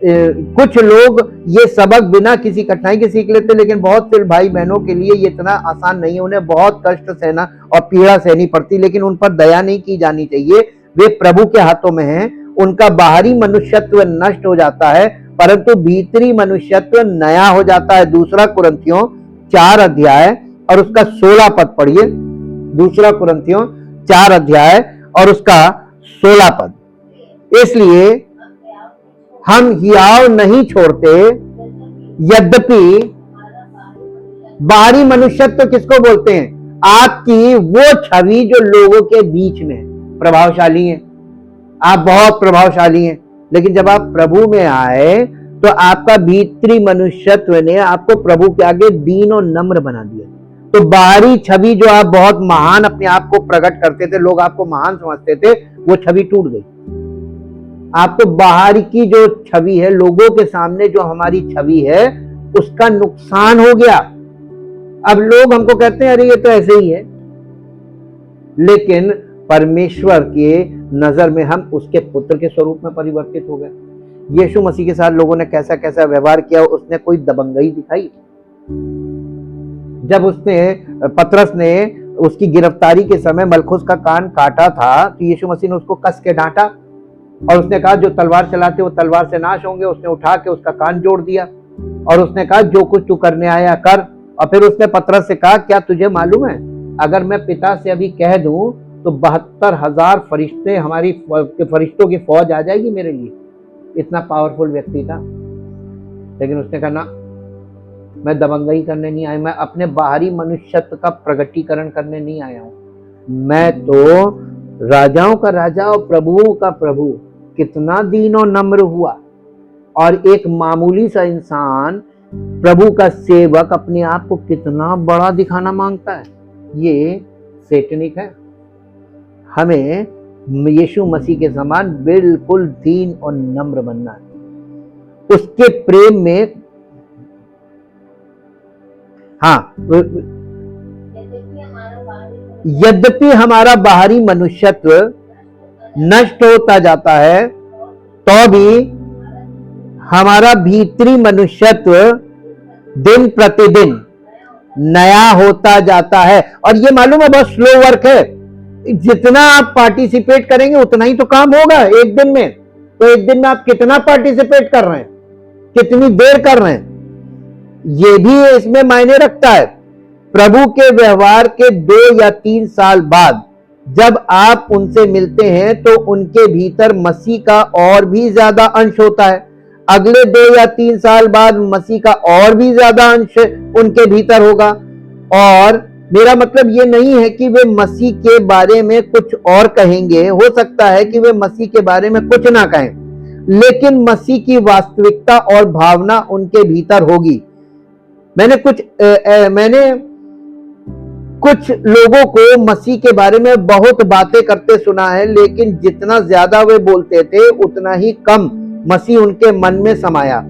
कुछ लोग ये सबक बिना किसी कठिनाई के सीख लेते, लेकिन बहुत से भाई बहनों के लिए ये इतना आसान नहीं है। उन्हें बहुत कष्ट सहना और पीड़ा सहनी पड़ती, लेकिन उन पर दया नहीं की जानी चाहिए। वे प्रभु के हाथों में हैं। उनका बाहरी मनुष्यत्व नष्ट हो जाता है, परंतु भीतरी मनुष्यत्व नया हो जाता है। 2 कुरिन्थियों 4 अध्याय और उसका 16 पद पढ़िए। 2 कुरिन्थियों 4 अध्याय और उसका 16 पद। इसलिए हम हियाव नहीं छोड़ते, यद्यपि बाहरी मनुष्यत्व किसको बोलते हैं? आपकी वो छवि जो लोगों के बीच में प्रभावशाली है। आप बहुत प्रभावशाली हैं, लेकिन जब आप प्रभु में आए तो आपका भीतरी मनुष्यत्व ने आपको प्रभु के आगे दीन और नम्र बना दिया। तो बाहरी छवि जो आप बहुत महान अपने आप को प्रकट करते थे, लोग आपको महान समझते थे, वो छवि टूट गई। आपको बाहर की जो छवि है, लोगों के सामने जो हमारी छवि है, उसका नुकसान हो गया। अब लोग हमको कहते हैं अरे ये तो ऐसे ही है, लेकिन परमेश्वर के नजर में हम उसके पुत्र के स्वरूप में परिवर्तित हो गए। यीशु मसीह के साथ लोगों ने कैसा कैसा व्यवहार किया, उसने कोई दबंगई दिखाई? जब पतरस ने उसकी गिरफ्तारी के समय मलखुस का कान काटा था, तो यीशु मसीह ने उसको कस के डांटा और उसने कहा जो तलवार चलाते वो तलवार से नाश होंगे। उसने उठा के उसका कान जोड़ दिया और उसने कहा जो कुछ तू करने आया कर। और फिर उसने पतरस से कहा क्या तुझे मालूम है, अगर मैं पिता से अभी कह दूं तो 72,000 फरिश्ते, हमारी फरिश्तों की फौज आ जाएगी मेरे लिए। इतना पावरफुल व्यक्ति था, लेकिन उसने कहा ना, मैं दबंगई करने नहीं आया, मैं अपने बाहरी मनुष्यत्व का प्रगटीकरण करने नहीं आया हूं। मैं तो राजाओं का राजा और प्रभुओं का प्रभु। कितना दीन और नम्र हुआ। और एक मामूली सा इंसान, प्रभु का सेवक, अपने आप को कितना बड़ा दिखाना मांगता है। ये सैतानिक है। हमें यीशु मसीह के समान बिल्कुल दीन और नम्र बनना है, उसके प्रेम में। हाँ, यद्यपि हमारा बाहरी मनुष्यत्व नष्ट होता जाता है, तो भी हमारा भीतरी मनुष्यत्व दिन प्रतिदिन नया होता जाता है। और ये मालूम है बहुत स्लो वर्क है। जितना आप पार्टिसिपेट करेंगे उतना ही तो काम होगा एक दिन में। तो एक दिन में आप कितना पार्टिसिपेट कर रहे हैं, कितनी देर कर रहे हैं, ये भी इसमें मायने रखता है। प्रभु के व्यवहार के 2 या 3 साल बाद जब आप उनसे मिलते हैं तो उनके भीतर मसीह का और भी ज्यादा अंश होता है। अगले 2 या 3 साल बाद मसीह का और भी ज्यादा अंश उनके भीतर होगा। और मेरा मतलब ये नहीं है कि वे मसीह के बारे में कुछ और कहेंगे, हो सकता है कि वे मसीह के बारे में कुछ ना कहें, लेकिन मसीह की वास्तविकता और भावना उनके भीतर होगी। मैंने कुछ लोगों को मसीह के बारे में बहुत बातें करते सुना है, लेकिन जितना ज्यादा वे बोलते थे उतना ही कम मसीह उनके मन में समाया।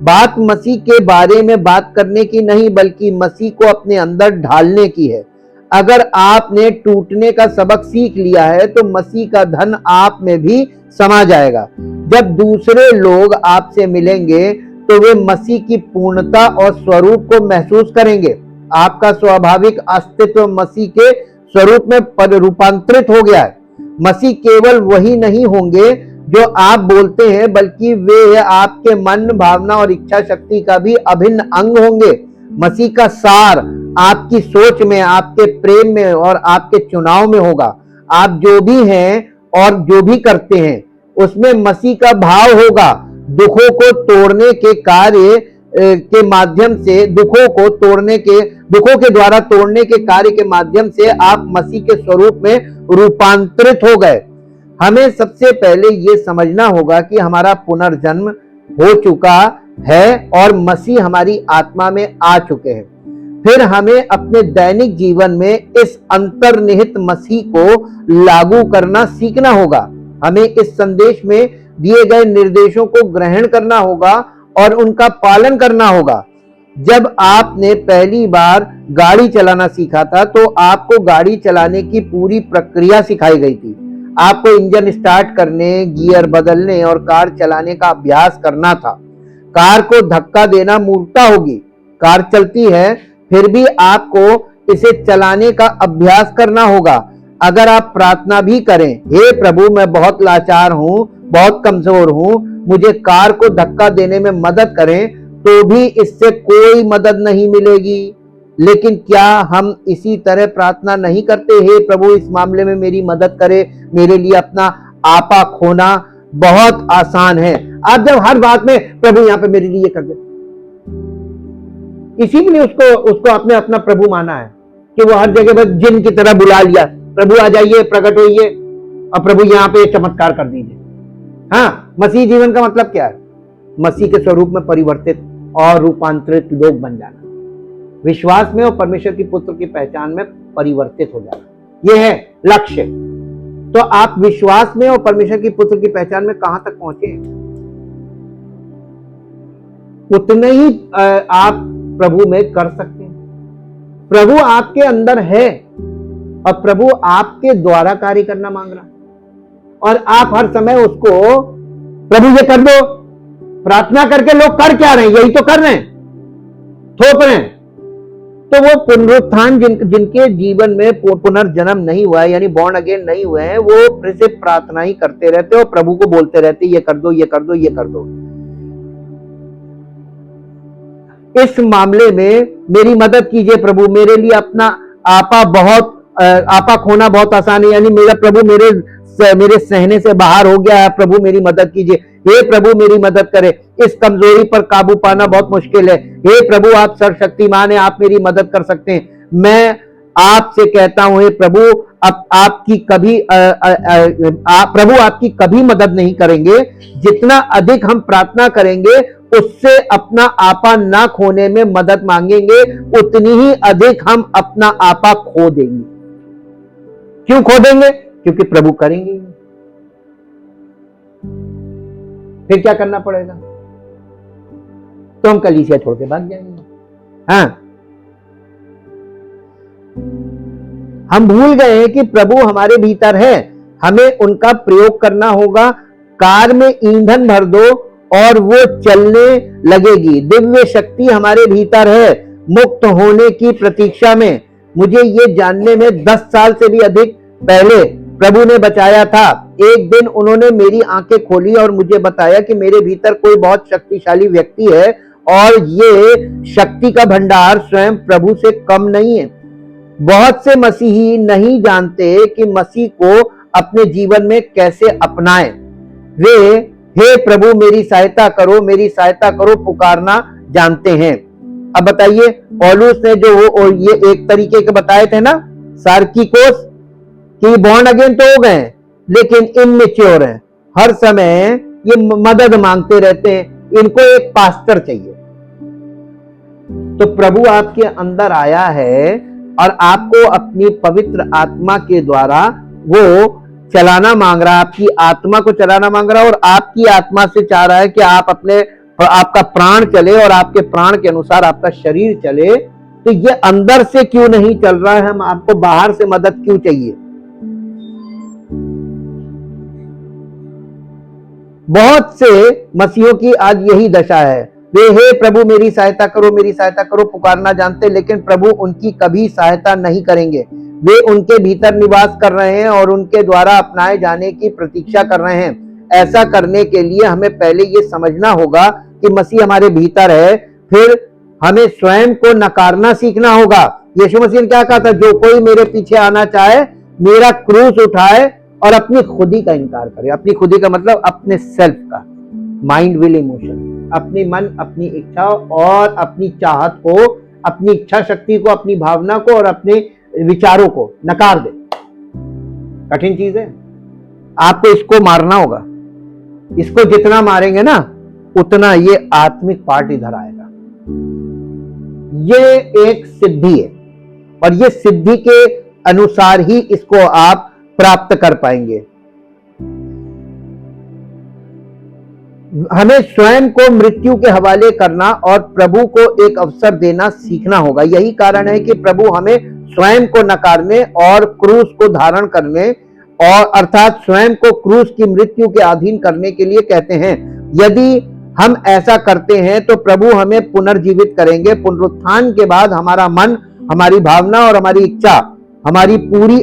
बात मसीह के बारे में बात करने की नहीं, बल्कि मसीह को अपने अंदर ढालने की है। अगर आपने टूटने का सबक सीख लिया है तो मसीह का धन आप में भी समा जाएगा। जब दूसरे लोग आपसे मिलेंगे तो वे मसीह की पूर्णता और स्वरूप को महसूस करेंगे। आपका स्वाभाविक अस्तित्व मसीह के स्वरूप में रूपांतरित हो गया है। मसीह केवल वही नहीं होंगे जो आप बोलते हैं, बल्कि वे आपके मन, भावना और इच्छा शक्ति का भी अभिन्न अंग होंगे। मसीह का सार आपकी सोच में, आपके प्रेम में और आपके चुनाव में होगा। आप जो भी हैं और जो भी करते हैं उसमें मसीह का भाव होगा। दुखों को तोड़ने के कार्य के माध्यम से, दुखों के द्वारा तोड़ने के कार्य के माध्यम से आप मसीह के स्वरूप में रूपांतरित हो गए। हमें सबसे पहले ये समझना होगा कि हमारा पुनर्जन्म हो चुका है और मसीह हमारी आत्मा में आ चुके हैं। फिर हमें अपने दैनिक जीवन में इस अंतर्निहित मसीह को लागू करना सीखना होगा। हमें इस संदेश में दिए गए निर्देशों को ग्रहण करना होगा और उनका पालन करना होगा। जब आपने पहली बार गाड़ी चलाना सीखा था तो आपको गाड़ी चलाने की पूरी प्रक्रिया सिखाई गई थी। आपको इंजन स्टार्ट करने, गियर बदलने और कार चलाने का अभ्यास करना था। कार को धक्का देना मूर्खता होगी। कार चलती है, फिर भी आपको इसे चलाने का अभ्यास करना होगा। अगर आप प्रार्थना भी करें, हे प्रभु मैं बहुत लाचार हूं, बहुत कमजोर हूं, मुझे कार को धक्का देने में मदद करें, तो भी इससे कोई मदद नहीं मिलेगी। लेकिन क्या हम इसी तरह प्रार्थना नहीं करते, हे प्रभु इस मामले में मेरी मदद करे, मेरे लिए अपना आपा खोना बहुत आसान है। आप जब हर बात में प्रभु यहाँ पे मेरे लिए कर दे, इसीलिए उसको आपने अपना प्रभु माना है कि वो हर जगह पर जिन की तरह बुला लिया, प्रभु आ जाइए, प्रकट होइए और प्रभु यहाँ पे चमत्कार कर दीजिए। हाँ, मसीह जीवन का मतलब क्या है? मसीह के स्वरूप में परिवर्तित और रूपांतरित लोग बन जाना, विश्वास में और परमेश्वर की पुत्र की पहचान में परिवर्तित हो जाना, यह है लक्ष्य। तो आप विश्वास में और परमेश्वर की पुत्र की पहचान में कहां तक पहुंचे हैं, उतने ही आप प्रभु में कर सकते हैं। प्रभु आपके अंदर है और प्रभु आपके द्वारा कार्य करना मांग रहा है, और आप हर समय उसको प्रभु ये कर दो, प्रार्थना करके लोग कर क्या रहे हैं? यही तो कर रहे हैं, थोप रहे हैं। तो वो पुनरुत्थान जिनके जीवन में पुनर्जन्म नहीं हुआ है, यानी बॉर्न अगेन नहीं हुए हैं, वो फिर से प्रार्थना ही करते रहते और प्रभु को बोलते रहते, ये कर दो, ये कर दो, ये कर दो। इस मामले में मेरी मदद कीजिए प्रभु, मेरे लिए अपना आपा खोना बहुत आसान है, यानी मेरा प्रभु मेरे सहने से बाहर हो गया है, प्रभु मेरी मदद कीजिए। हे प्रभु मेरी मदद करें, इस कमजोरी पर काबू पाना बहुत मुश्किल है। हे प्रभु आप सर्वशक्तिमान हैं, आप मेरी मदद कर सकते हैं। मैं आपसे कहता हूं हे प्रभु, प्रभु आपकी कभी मदद नहीं करेंगे। जितना अधिक हम प्रार्थना करेंगे, उससे अपना आपा ना खोने में मदद मांगेंगे, उतनी ही अधिक हम अपना आपा खो देंगे। क्यों खो देंगे? क्योंकि प्रभु करेंगे। फिर क्या करना पड़ेगा? तो हम कलीसिया छोड़ के भाग जाएंगे। हाँ, हम भूल गए हैं कि प्रभु हमारे भीतर है, हमें उनका प्रयोग करना होगा। कार में ईंधन भर दो और वो चलने लगेगी। दिव्य शक्ति हमारे भीतर है, मुक्त होने की प्रतीक्षा में। मुझे ये जानने में 10 साल से भी अधिक पहले प्रभु ने बचाया था। एक दिन उन्होंने मेरी आंखें खोली और मुझे बताया कि मेरे भीतर कोई बहुत शक्तिशाली व्यक्ति है और ये शक्ति का भंडार स्वयं प्रभु से कम नहीं है। बहुत से मसीही नहीं जानते कि मसीह को अपने जीवन में कैसे अपनाएं। वे हे प्रभु मेरी सहायता करो पुकारना जानते हैं। अब बताइए, पौलुस ने जो वो ये एक तरीके के बताए थे ना, सार्किकोस, कि बॉर्न अगेन तो हो गए लेकिन इनमेच्योर हैं, हर समय ये मदद मांगते रहते हैं, इनको एक पास्टर चाहिए। तो प्रभु आपके अंदर आया है और आपको अपनी पवित्र आत्मा के द्वारा वो चलाना मांग रहा है, आपकी आत्मा को चलाना मांग रहा है, और आपकी आत्मा से चाह रहा है कि आपका प्राण चले और आपके प्राण के अनुसार आपका शरीर चले। तो ये अंदर से क्यों नहीं चल रहा है? हम आपको बाहर से मदद क्यों चाहिए? बहुत से मसीहों की आज यही दशा है, वे हे प्रभु मेरी सहायता करो पुकारना जानते, लेकिन प्रभु उनकी कभी सहायता नहीं करेंगे। वे उनके भीतर निवास कर रहे हैं और उनके द्वारा अपनाए जाने की प्रतीक्षा कर रहे हैं। ऐसा करने के लिए हमें पहले ये समझना होगा कि मसीह हमारे भीतर है, फिर हमें स्वयं को नकारना सीखना होगा। यीशु मसीह ने क्या कहा था? जो कोई मेरे पीछे आना चाहे मेरा क्रूस उठाए और अपनी खुदी का इनकार करे। अपनी खुदी का मतलब अपने सेल्फ का, माइंड विल इमोशन, अपनी मन, अपनी इच्छा और अपनी चाहत को, अपनी इच्छा शक्ति को, अपनी भावना को और अपने विचारों को नकार दे। कठिन चीज है, आपको इसको मारना होगा। इसको जितना मारेंगे ना उतना ये आत्मिक पार्ट इधर आएगा। ये एक सिद्धि है और ये सिद्धि के अनुसार ही इसको आप प्राप्त कर पाएंगे। हमें स्वयं को मृत्यु के हवाले करना और प्रभु को एक अवसर देना सीखना होगा। यही कारण है कि प्रभु हमें स्वयं को नकारने और क्रूस को धारण करने और अर्थात स्वयं को क्रूस की मृत्यु के अधीन करने के लिए कहते हैं। यदि हम ऐसा करते हैं तो प्रभु हमें पुनर्जीवित करेंगे। पुनरुत्थान के बाद हमारा मन, हमारी भावना और हमारी इच्छा, हमारी पूरी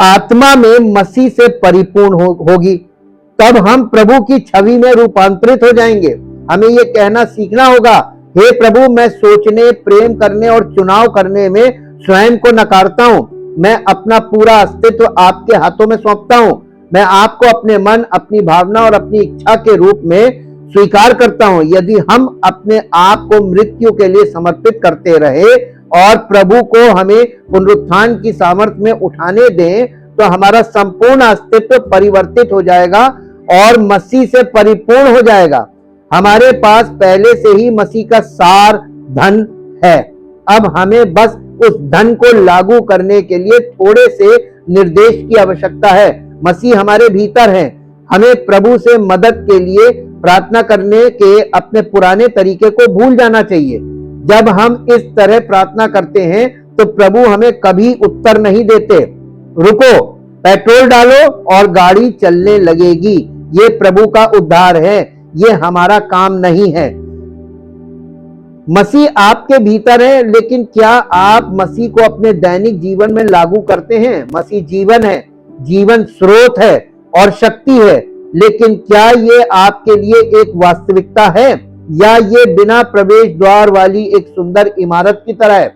आत्मा में मसीह से परिपूर्ण होगी। तब हम प्रभु की छवि में रूपांतरित हो जाएंगे। हमें यह कहना सीखना होगा, हे प्रभु मैं सोचने, प्रेम करने और चुनाव करने में स्वयं को नकारता हूं। मैं अपना पूरा अस्तित्व आपके हाथों में सौंपता हूं। मैं आपको अपने मन, अपनी भावना और अपनी इच्छा के रूप में स्वीकार करता हूं। यदि हम अपने आप को मृत्यु के लिए समर्पित करते रहे और प्रभु को हमें पुनरुत्थान की सामर्थ्य में उठाने दें तो हमारा संपूर्ण अस्तित्व परिवर्तित हो जाएगा और मसीह से परिपूर्ण हो जाएगा। हमारे पास पहले से ही मसीह का सार धन है। अब हमें बस उस धन को लागू करने के लिए थोड़े से निर्देश की आवश्यकता है। मसीह हमारे भीतर है। हमें प्रभु से मदद के लिए प्रार्थना करने के अपने पुराने तरीके को भूल जाना चाहिए। जब हम इस तरह प्रार्थना करते हैं तो प्रभु हमें कभी उत्तर नहीं देते। रुको, पेट्रोल डालो और गाड़ी चलने लगेगी। ये प्रभु का उद्धार है, ये हमारा काम नहीं है। मसीह आपके भीतर है, लेकिन क्या आप मसीह को अपने दैनिक जीवन में लागू करते हैं? मसीह जीवन है, जीवन स्रोत है और शक्ति है, लेकिन क्या ये आपके लिए एक वास्तविकता है या ये बिना प्रवेश द्वार वाली एक सुंदर इमारत की तरह है?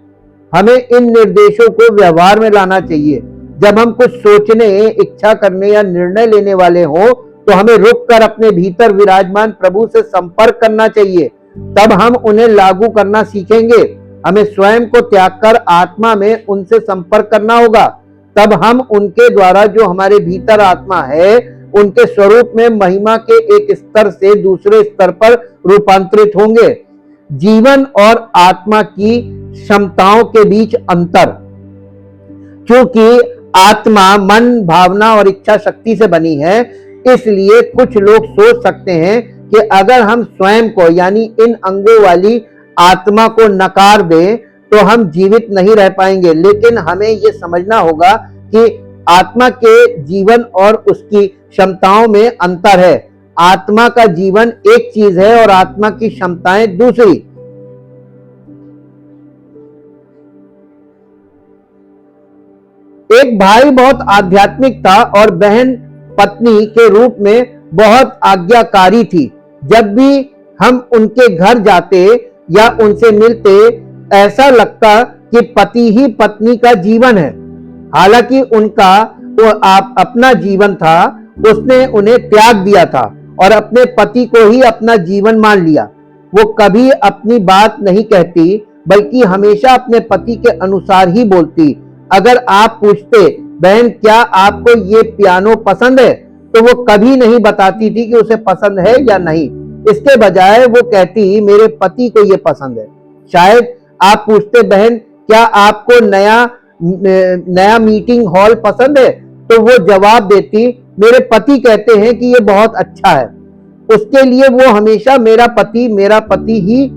हमें इन निर्देशों को व्यवहार में लाना चाहिए। जब हम कुछ सोचने, इच्छा करने या निर्णय लेने वाले हो तो हमें रुककर अपने भीतर विराजमान प्रभु से संपर्क करना चाहिए। तब हम उन्हें लागू करना सीखेंगे। हमें स्वयं को त्याग कर आत्मा में उनसे संपर्क करना होगा। तब हम उनके द्वारा जो हमारे भीतर आत्मा है उनके स्वरूप में महिमा के एक स्तर से दूसरे स्तर पर रूपांतरित होंगे। जीवन और आत्मा की क्षमताओं के बीच अंतर, क्योंकि आत्मा मन, भावना और इच्छा शक्ति से बनी है, इसलिए कुछ लोग सोच सकते हैं कि अगर हम स्वयं को यानी इन अंगों वाली आत्मा को नकार दें तो हम जीवित नहीं रह पाएंगे। लेकिन हमें यह समझना होगा कि आत्मा के जीवन और उसकी क्षमताओं में अंतर है। आत्मा का जीवन एक चीज है और आत्मा की क्षमताएं दूसरी। एक भाई बहुत आध्यात्मिक था और बहन पत्नी के रूप में बहुत आज्ञाकारी थी। जब भी हम उनके घर जाते या उनसे मिलते ऐसा लगता कि पति ही पत्नी का जीवन है। हालांकि उनका वो अपना जीवन था उसने उन्हें त्याग दिया था और अपने पति को ही अपना जीवन मान लिया। वो कभी अपनी बात नहीं कहती बल्कि हमेशा अपने पति के अनुसार ही बोलती। अगर आप पूछते बहन क्या आपको ये पियानो पसंद है, तो वो कभी नहीं बताती थी कि उसे पसंद है या नहीं। इसके बजाय वो कहती मेरे पति को ये पसंद है। शायद आप पूछते बहन क्या आपको नया मीटिंग हॉल पसंद है, तो वो जवाब देती मेरे पति कहते हैं कि ये बहुत अच्छा है। उसके लिए वो हमेशा मेरा पति ही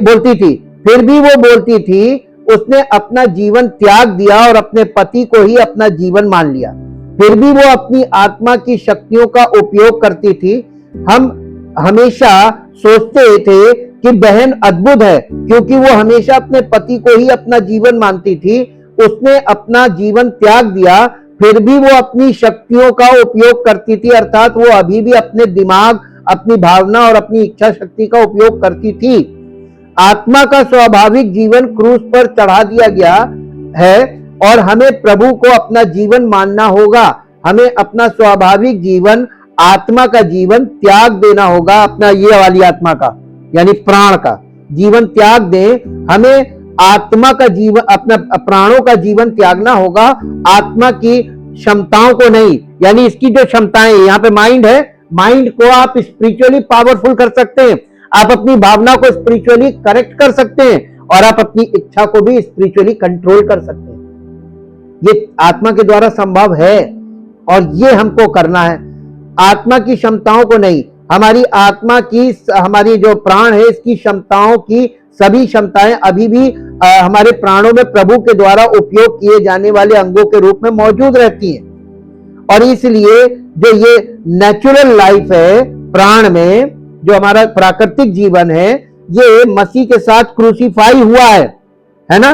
बोलती थी। फिर भी वो बोलती थी उसने अपना जीवन त्याग दिया और अपने पति को ही अपना जीवन मान लिया। फिर भी वो अपनी आत्मा की शक्तियों का उपयोग करती थी। हम हमेशा सोचते थे कि बहन अद्भुत है क्योंकि वो हमेशा अपने पति को ही अपना जीवन मानती थी। उसने अपना जीवन त्याग दिया, फिर भी वो अपनी शक्तियों का उपयोग करती थी, अर्थात वो अभी भी अपने दिमाग, अपनी भावना और अपनी इच्छा शक्ति का उपयोग करती थी। आत्मा का स्वाभाविक जीवन क्रूस पर चढ़ा दिया गया है और हमें प्रभु को अपना जीवन मानना होगा। हमें अपना स्वाभाविक जीवन, आत्मा का जीवन त्याग देना होगा। अपना ये वाली आत्मा का यानी प्राण का जीवन त्याग दें। हमें आत्मा का जीवन, अपना प्राणों का जीवन त्यागना होगा, आत्मा की क्षमताओं को नहीं। यानी इसकी जो क्षमताएं, यहाँ पे माइंड है, माइंड को आप स्पिरिचुअली पावरफुल कर सकते हैं, आप अपनी भावना को स्पिरिचुअली करेक्ट कर सकते हैं और आप अपनी इच्छा को भी स्पिरिचुअली कंट्रोल कर सकते हैं। ये आत्मा के द्वारा संभव है और ये हमको करना है। आत्मा की क्षमताओं को नहीं, हमारी आत्मा की, हमारी जो प्राण है इसकी क्षमताओं की सभी क्षमताएं अभी भी हमारे प्राणों में प्रभु के द्वारा उपयोग किए जाने वाले अंगों के रूप में मौजूद रहती हैं। और इसलिए जो ये नेचुरल लाइफ है प्राण में, जो हमारा प्राकृतिक जीवन है, ये मसीह के साथ क्रूसीफाई हुआ है ना,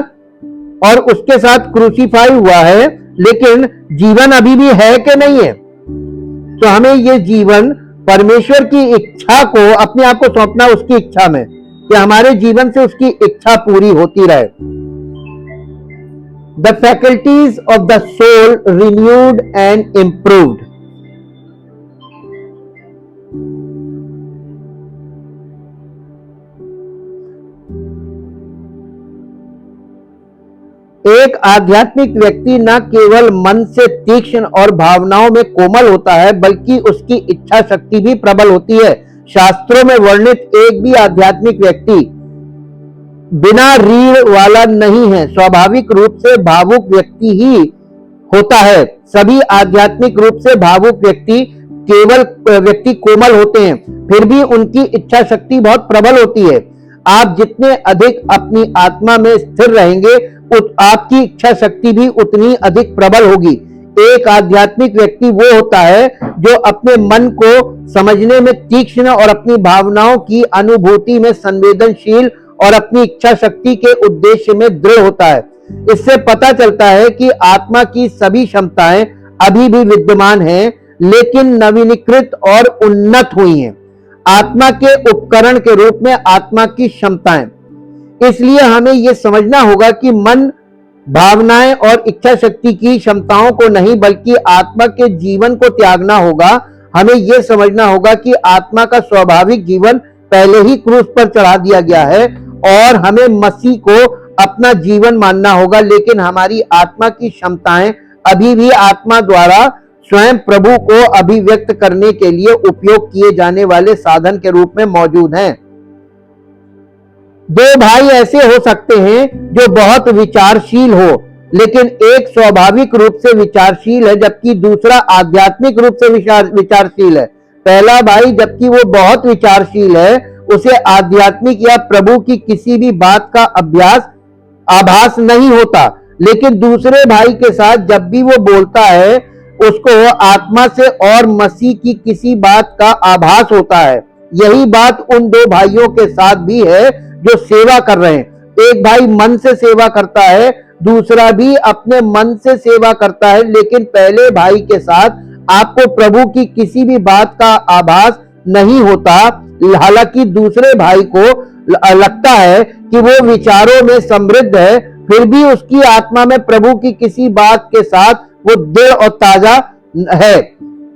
और उसके साथ क्रूसीफाई हुआ है, लेकिन जीवन अभी भी है कि नहीं है। तो हमें ये जीवन परमेश्वर की इच्छा को, अपने आप को सौंपना उसकी इच्छा में, कि हमारे जीवन से उसकी इच्छा पूरी होती रहे। The faculties of the soul renewed and improved. एक आध्यात्मिक व्यक्ति न केवल मन से तीक्ष्ण और भावनाओं में कोमल होता है, बल्कि उसकी इच्छा शक्ति भी प्रबल होती है। शास्त्रों में वर्णित एक भी आध्यात्मिक व्यक्ति बिना रीढ़ वाला नहीं है, स्वाभाविक रूप से भावुक व्यक्ति ही होता है। सभी आध्यात्मिक रूप से भावुक व्यक्ति कोमल होते हैं, फिर भी उनकी इच्छा शक्ति बहुत प्रबल होती है। आप जितने अधिक अपनी आत्मा में स्थिर रहेंगे, आपकी इच्छा शक्ति भी उतनी अधिक प्रबल होगी। एक आध्यात्मिक व्यक्ति वो होता है जो अपने मन को समझने में तीक्ष्ण और अपनी भावनाओं की अनुभूति में संवेदनशील और अपनी इच्छा शक्ति के उद्देश्य में दृढ़ होता है। इससे पता चलता है कि आत्मा की सभी क्षमताएं अभी भी विद्यमान हैं, लेकिन नवीनीकृत और उन्नत हुई हैं। आत्मा के उपकरण के रूप में आत्मा की क्षमताएं। इसलिए हमें यह समझना होगा कि मन, भावनाएं और इच्छा शक्ति की क्षमताओं को नहीं, बल्कि आत्मा के जीवन को त्यागना होगा। हमें यह समझना होगा कि आत्मा का स्वाभाविक जीवन पहले ही क्रूस पर चढ़ा दिया गया है और हमें मसीह को अपना जीवन मानना होगा, लेकिन हमारी आत्मा की क्षमताएं अभी भी आत्मा द्वारा स्वयं प्रभु को अभिव्यक्त करने के लिए उपयोग किए जाने वाले साधन के रूप में मौजूद हैं। दो भाई ऐसे हो सकते हैं जो बहुत विचारशील हो, लेकिन एक स्वाभाविक रूप से विचारशील है जबकि दूसरा आध्यात्मिक रूप से विचारशील है। पहला भाई जबकि वो बहुत विचारशील है, उसे आध्यात्मिक या प्रभु की किसी भी बात का आभास नहीं होता, लेकिन दूसरे भाई के साथ जब भी वो बोलता है उसको आत्मा से और मसीह की किसी बात का आभास होता है। यही बात उन दो भाइयों के साथ भी है जो सेवा कर रहे हैं। एक भाई मन से सेवा करता है, दूसरा भी अपने मन से सेवा करता है, लेकिन पहले भाई के साथ आपको प्रभु की किसी भी बात का आभास नहीं होता। हालांकि दूसरे भाई को लगता है कि वो विचारों में समृद्ध है, फिर भी उसकी आत्मा में प्रभु की किसी बात के साथ वो दृढ़ और ताजा है।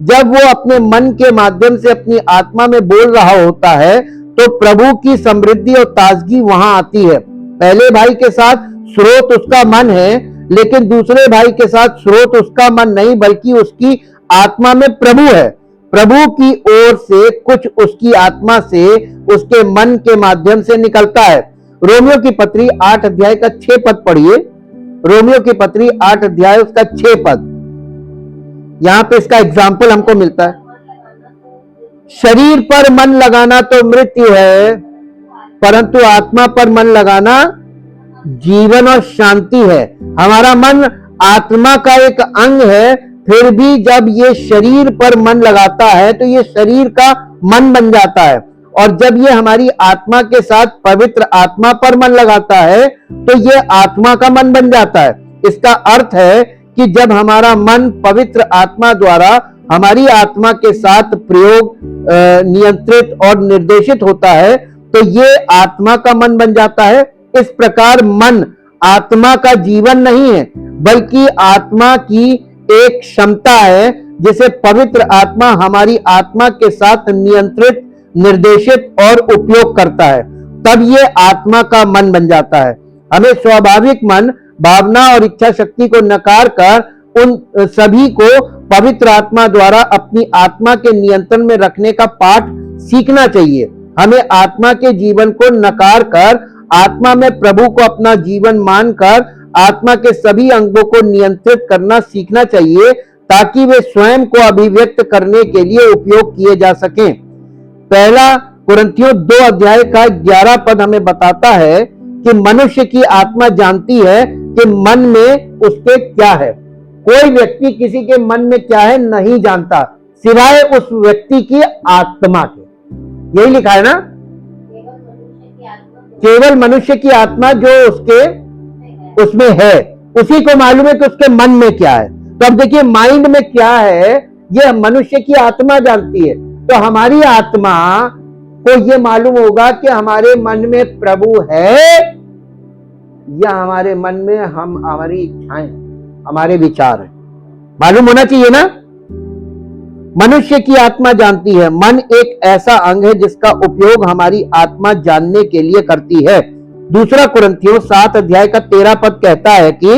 जब वो अपने मन के माध्यम से अपनी आत्मा में बोल रहा होता है तो प्रभु की समृद्धि और ताजगी वहां आती है। पहले भाई के साथ स्रोत उसका मन है, लेकिन दूसरे भाई के साथ स्रोत उसका मन नहीं, बल्कि उसकी आत्मा में प्रभु है। प्रभु की ओर से कुछ उसकी आत्मा से उसके मन के माध्यम से निकलता है। रोमियो की पत्री 8 अध्याय का 6 पद पढ़िए। रोमियो की पत्री 8 अध्याय उसका 6 पद, यहां पे इसका एग्जाम्पल हमको मिलता है। शरीर पर मन लगाना तो मृत्यु है, परंतु आत्मा पर मन लगाना जीवन और शांति है। हमारा मन आत्मा का एक अंग है, फिर भी जब ये शरीर पर मन लगाता है तो ये शरीर का मन बन जाता है, और जब ये हमारी आत्मा के साथ पवित्र आत्मा पर मन लगाता है तो ये आत्मा का मन बन जाता है। इसका अर्थ है कि जब हमारा मन पवित्र आत्मा द्वारा हमारी आत्मा के साथ प्रयोग नियंत्रित और निर्देशित होता है तो ये आत्मा का मन बन जाता है। इस प्रकार मन आत्मा का जीवन नहीं है, बल्कि आत्मा की एक क्षमता है जिसे पवित्र आत्मा हमारी आत्मा के साथ नियंत्रित, निर्देशित और उपयोग करता है, तब ये आत्मा का मन बन जाता है। हमें स्वाभाविक मन, भावना और इच्छा शक्ति को नकार कर उन सभी को पवित्र आत्मा द्वारा अपनी आत्मा के नियंत्रण में रखने का पाठ सीखना चाहिए। हमें आत्मा के जीवन को नकार कर आत्मा में प्रभु को अपना जीवन मानकर आत्मा के सभी अंगों को नियंत्रित करना सीखना चाहिए, ताकि वे स्वयं को अभिव्यक्त करने के लिए उपयोग किए जा सकें। पहला कुरिन्थियों 2 अध्याय का 11 पद हमें बताता है कि मनुष्य की आत्मा जानती है कि मन में उसके क्या है। कोई व्यक्ति किसी के मन में क्या है नहीं जानता, सिवाय उस व्यक्ति की आत्मा के। यही लिखा है ना, केवल मनुष्य की आत्मा जो उसमें है, उसी को मालूम है कि उसके मन में क्या है। तो अब देखिए, माइंड में क्या है ये मनुष्य की आत्मा जानती है। तो हमारी आत्मा को ये मालूम होगा कि हमारे मन में प्रभु है या हमारे मन में हमारी इच्छाएं, हमारे विचार है, मालूम होना चाहिए ना। मनुष्य की आत्मा जानती है। मन एक ऐसा अंग है जिसका उपयोग हमारी आत्मा जानने के लिए करती है। दूसरा कुरिन्थियों 7 अध्याय का 13 पद कहता है कि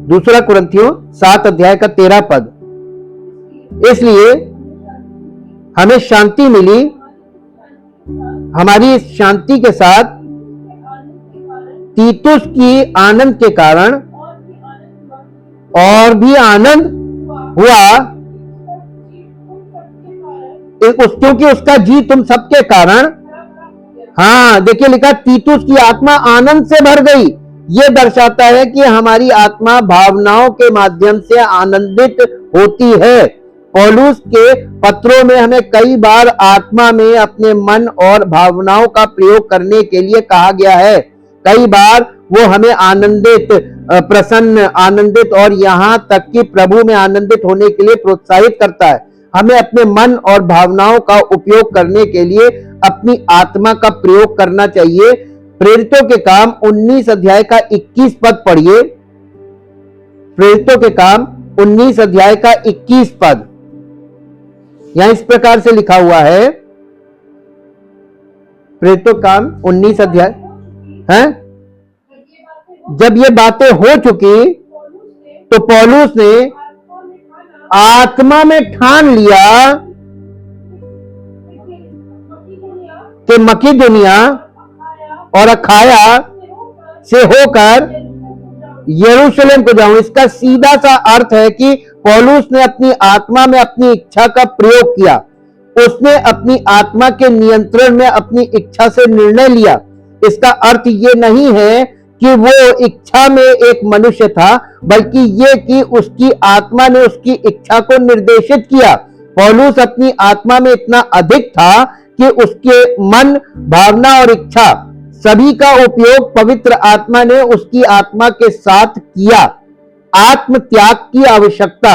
दूसरा कुरिन्थियों 7 अध्याय का 13 पद, इसलिए हमें शांति मिली, हमारी इस शांति के साथ तीतुस की आनंद के कारण और भी आनंद हुआ, क्योंकि उसका जी तुम सबके कारण। हाँ देखिए, लिखा तीतुस की आत्मा आनंद से भर गई। ये दर्शाता है कि हमारी आत्मा भावनाओं के माध्यम से आनंदित होती है। पौलुस के पत्रों में हमें कई बार आत्मा में अपने मन और भावनाओं का प्रयोग करने के लिए कहा गया है। कई बार वो हमें आनंदित, प्रसन्न, आनंदित और यहाँ तक कि प्रभु में आनंदित होने के लिए प्रोत्साहित करता है। हमें अपने मन और भावनाओं का उपयोग करने के लिए अपनी आत्मा का प्रयोग करना चाहिए। प्रेरितों के काम 19 अध्याय का 21 पद पढ़िए। प्रेरितों के काम 19 अध्याय का 21 पद, यहां इस प्रकार से लिखा हुआ है। प्रेरितों काम 19 अध्याय है। जब ये बातें हो चुकी तो पौलुस ने आत्मा में ठान लिया कि मकिदुनिया और अखाया से होकर यरूशलेम को जाऊं। इसका सीधा सा अर्थ है कि पौलुस ने अपनी आत्मा में अपनी इच्छा का प्रयोग किया। उसने अपनी आत्मा के नियंत्रण में अपनी इच्छा से निर्णय लिया। इसका अर्थ ये नहीं है कि वो इच्छा में एक मनुष्य था, बल्कि ये कि उसकी आत्मा ने उसकी इच्छा को निर्देशित किया। पौलुस अपनी आत्मा में इतना अधिक था कि उसके मन, भावना और इच्छा सभी का उपयोग पवित्र आत्मा ने उसकी आत्मा के साथ किया। आत्म त्याग की आवश्यकता।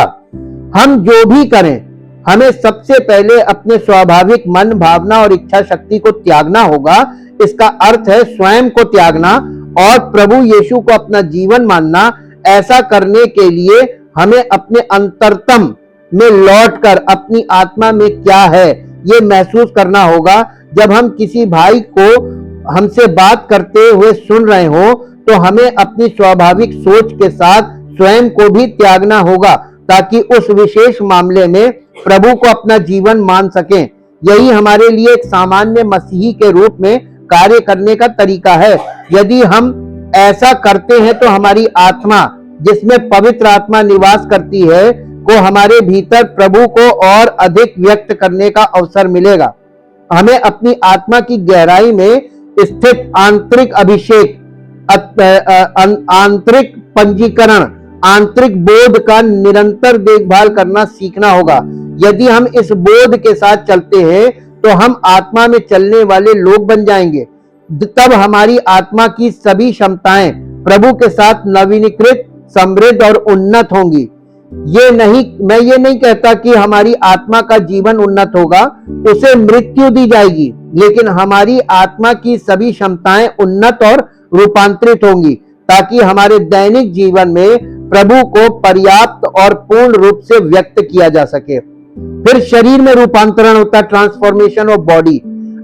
हम जो भी करें, हमें सबसे पहले अपने स्वाभाविक मन, भावना और इच्छा शक्ति को त्यागना होगा। इसका अर्थ है स्वयं को त्यागना और प्रभु यीशु को अपना जीवन मानना। ऐसा करने के लिए हमें अपने अंतरतम में लौटकर अपनी आत्मा में क्या है ये महसूस करना होगा। जब हम किसी भाई को हमसे बात करते हुए सुन रहे हो तो हमें अपनी स्वाभाविक सोच के साथ स्वयं को भी त्यागना होगा ताकि उस विशेष मामले में प्रभु को अपना जीवन मान सकें। यही हमारे लिए एक सामान्य मसीही के रूप में कार्य करने का तरीका है। यदि हम ऐसा करते हैं तो हमारी आत्मा, जिसमें पवित्र आत्मा निवास करती है, को हमारे भीतर प्रभु को और अधिक व्यक्त करने का अवसर मिलेगा। हमें अपनी आत्मा की गहराई में स्थित आंतरिक अभिषेक, आंतरिक पंजीकरण, आंतरिक बोध का निरंतर देखभाल करना सीखना होगा। यदि हम इस बोध के साथ चलते हैं तो हम आत्मा में चलने वाले लोग बन जाएंगे। तब हमारी आत्मा की सभी क्षमताएं प्रभु के साथ नवीनीकृत, समृद्ध और उन्नत होंगी। मैं ये नहीं कहता कि हमारी आत्मा का जीवन उन्नत होगा, उसे मृत्यु दी जाएगी, लेकिन हमारी आत्मा की सभी क्षमताएं उन्नत और रूपांतरित होंगी ताकि हमारे दैनिक जीवन में प्रभु को पर्याप्त और पूर्ण रूप से व्यक्त किया जा सके। फिर शरीर में रूपांतरण होता है, ट्रांसफॉर्मेशन ऑफ बॉडी।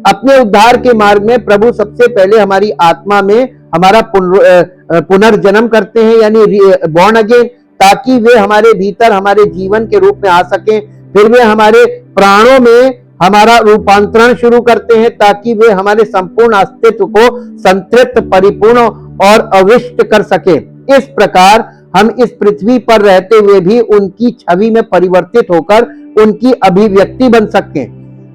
अपने उद्धार के मार्ग में प्रभु सबसे पहले हमारी आत्मा में हमारा पुनर्जन्म करते हैं, यानी बॉर्न अगेन, ताकि वे हमारे भीतर हमारे जीवन के रूप में आ सकें। फिर वे हमारे प्राणों में हमारा रूपांतरण शुरू करते हैं ताकि वे हमारे संपूर्ण अस्तित्व को संतृप्त, परिपूर्ण और अविष्ट कर सके। इस प्रकार हम इस पृथ्वी पर रहते हुए भी उनकी छवि में परिवर्तित होकर उनकी अभिव्यक्ति बन सके।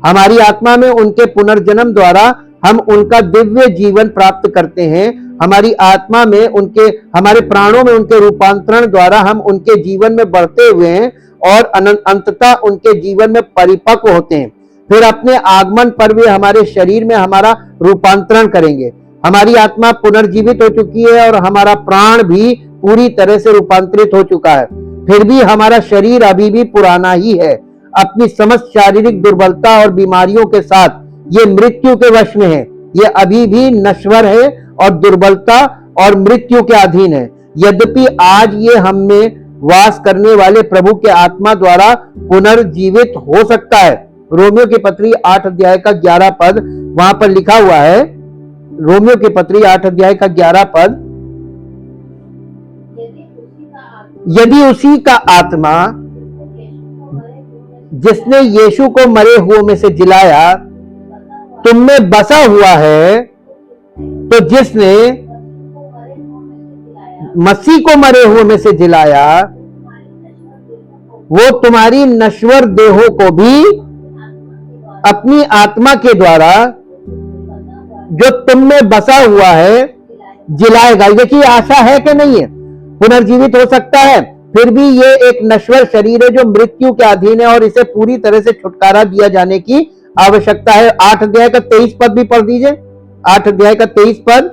हमारी आत्मा में उनके पुनर्जन्म द्वारा हम उनका दिव्य जीवन प्राप्त करते हैं। हमारी आत्मा में उनके, हमारे प्राणों में उनके रूपांतरण द्वारा हम उनके जीवन में बढ़ते हुए हैं और अंततः उनके जीवन में परिपक्व होते हैं। फिर अपने आगमन पर वे हमारे शरीर में हमारा रूपांतरण करेंगे। हमारी आत्मा पुनर्जीवित हो चुकी है और हमारा प्राण भी पूरी तरह से रूपांतरित हो चुका है। फिर भी हमारा शरीर अभी भी पुराना ही है। अपनी समस्त शारीरिक दुर्बलता और बीमारियों के साथ ये मृत्यु के वश में है। ये अभी भी नश्वर है और दुर्बलता और मृत्यु के अधीन है। यद्यपि आज ये हम में वास करने वाले प्रभु के आत्मा द्वारा पुनर्जीवित हो सकता है। रोमियो की पत्री 8 अध्याय का 11 पद वहां पर लिखा हुआ है। रोमियो की पत्री 8 अध्याय का 11 पद, यदि उसी का आत्मा जिसने यीशु को मरे हुओं में से जिलाया तुम में बसा हुआ है, तो जिसने मसीह को मरे हुए में से जिलाया वो तुम्हारी नश्वर देहों को भी अपनी आत्मा के द्वारा जो तुम में बसा हुआ है जिलाएगा। देखिए, आशा है कि नहीं है? पुनर्जीवित हो सकता है। फिर भी ये एक नश्वर शरीर है जो मृत्यु के अधीन है और इसे पूरी तरह से छुटकारा दिया जाने की आवश्यकता है। 8 अध्याय का 23 पद भी पढ़ दीजिए। 8 अध्याय का 23 पद,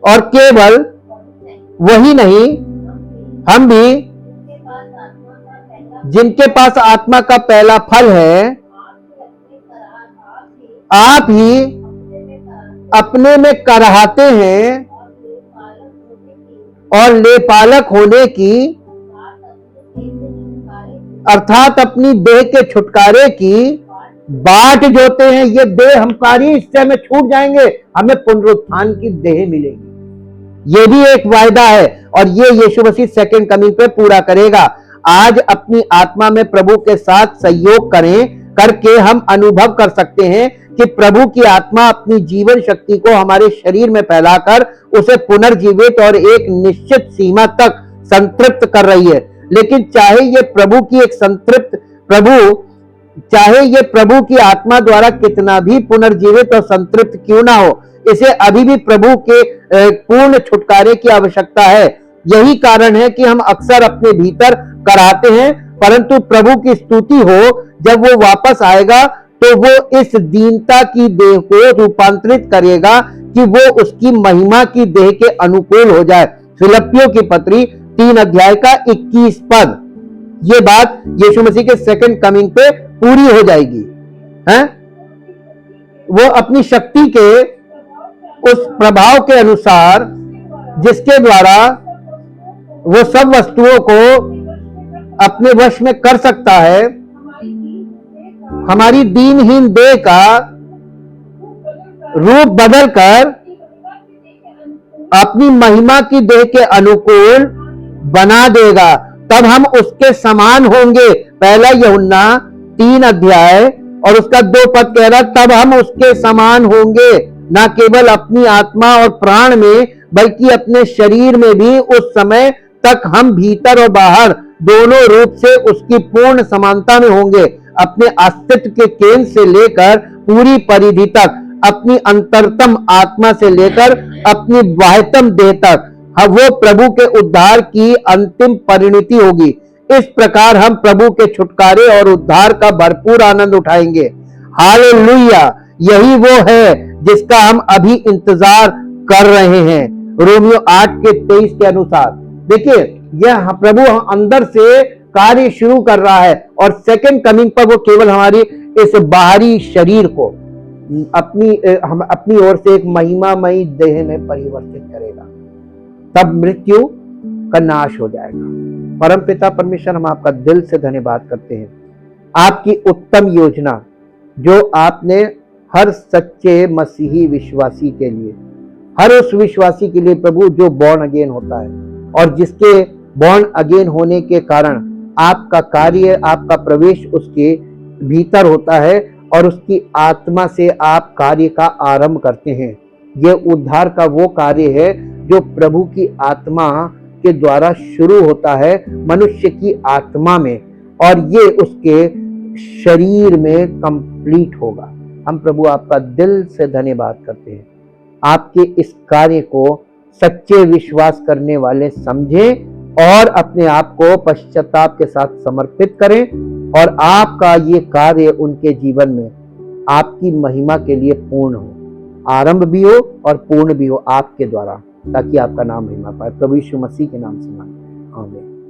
और केवल वही नहीं, हम भी जिनके पास आत्मा का पहला फल है, आप ही अपने में कराहते हैं और लेपालक होने की, अर्थात अपनी देह के छुटकारे की बाट जोते हैं। ये देह हमकारी, इससे हमें छूट जाएंगे, हमें पुनरुत्थान की देह मिलेगी। ये भी एक वायदा है और ये यीशु मसीह सेकंड कमिंग पे पूरा करेगा। आज अपनी आत्मा में प्रभु के साथ सहयोग करके हम अनुभव कर सकते हैं कि प्रभु की आत्मा अपनी जीवन शक्ति को हमारे शरीर में फैलाकर उसे पुनर्जीवित और एक निश्चित सीमा तक संतृप्त कर रही है। लेकिन चाहे ये प्रभु की आत्मा द्वारा कितना भी पुनर्जीवित और संतृप्त क्यों ना हो, इसे अभी भी प्रभु के पूर्ण छुटकारे की आवश्यकता है। यही कारण है कि हम अक्सर अपने भीतर कराहते हैं, परंतु प्रभु की स्तुति हो, जब वो वापस आएगा तो वो इस दीनता की देह को रूपांतरित करेगा कि वो उसकी महिमा की देह के अनुकूल हो जाए। फिलिप्पियों की पत्री 3 अध्याय का 21 पद, ये बात यीशु मसीह के सेकंड कमिंग पे पूरी हो जाएगी। हैं? वो अपनी शक्ति के उस प्रभाव के अनुसार जिसके द्वारा वो सब वस्तुओं को अपने वश में कर सकता है। हमारी दीनहीन देह का रूप बदलकर अपनी महिमा की देह के अनुकूल बना देगा, तब हम उसके समान होंगे। पहला यूहन्ना 3 अध्याय और उसका 2 पद कह रहा, तब हम उसके समान होंगे, ना केवल अपनी आत्मा और प्राण में बल्कि अपने शरीर में भी। उस समय तक हम भीतर और बाहर दोनों रूप से उसकी पूर्ण समानता में होंगे, अपने अस्तित्व के केंद्र से लेकर पूरी परिधि तक, अपनी अंतरतम आत्मा से लेकर अपनी बाह्यतम देह तक। वो प्रभु के उद्धार की अंतिम परिणति होगी। इस प्रकार हम प्रभु के छुटकारे और उद्धार का भरपूर आनंद उठाएंगे। हालेलुया! यही वो है जिसका हम अभी इंतजार कर रहे हैं। रोमियो 8 के 23 के अनुसार देखिए, यह प्रभु अंदर से कार्य शुरू कर रहा है और सेकंड कमिंग पर वो केवल हमारी इस बाहरी शरीर को अपनी ओर से एक महिमामयी देह में परिवर्तित करेगा, तब मृत्यु का नाश हो जाएगा। परम पिता परमेश्वर, हम आपका दिल से धन्यवाद करते हैं, आपकी उत्तम योजना जो आपने हर सच्चे मसीही विश्वासी के लिए, हर उस विश्वासी के लिए प्रभु जो बॉर्न अगेन होता है और जिसके बॉर्न अगेन होने के कारण आपका कार्य, आपका प्रवेश उसके भीतर होता है और उसकी आत्मा से आप कार्य का आरंभ करते हैं। यह उद्धार का वो कार्य है जो प्रभु की आत्मा के द्वारा शुरू होता है मनुष्य की आत्मा में, और ये उसके शरीर में कंप्लीट होगा। हम प्रभु आपका दिल से धन्यवाद करते हैं। आपके इस कार्य को सच्चे विश्वास करने वाले समझें और अपने आप को पश्चाताप के साथ समर्पित करें, और आपका ये कार्य उनके जीवन में आपकी महिमा के लिए पूर्ण हो, आरंभ भी हो और पूर्ण भी हो आपके द्वारा, ताकि आपका नाम महिमा पाए। प्रभु यीशु मसीह के नाम से मांगते हैं, आमीन।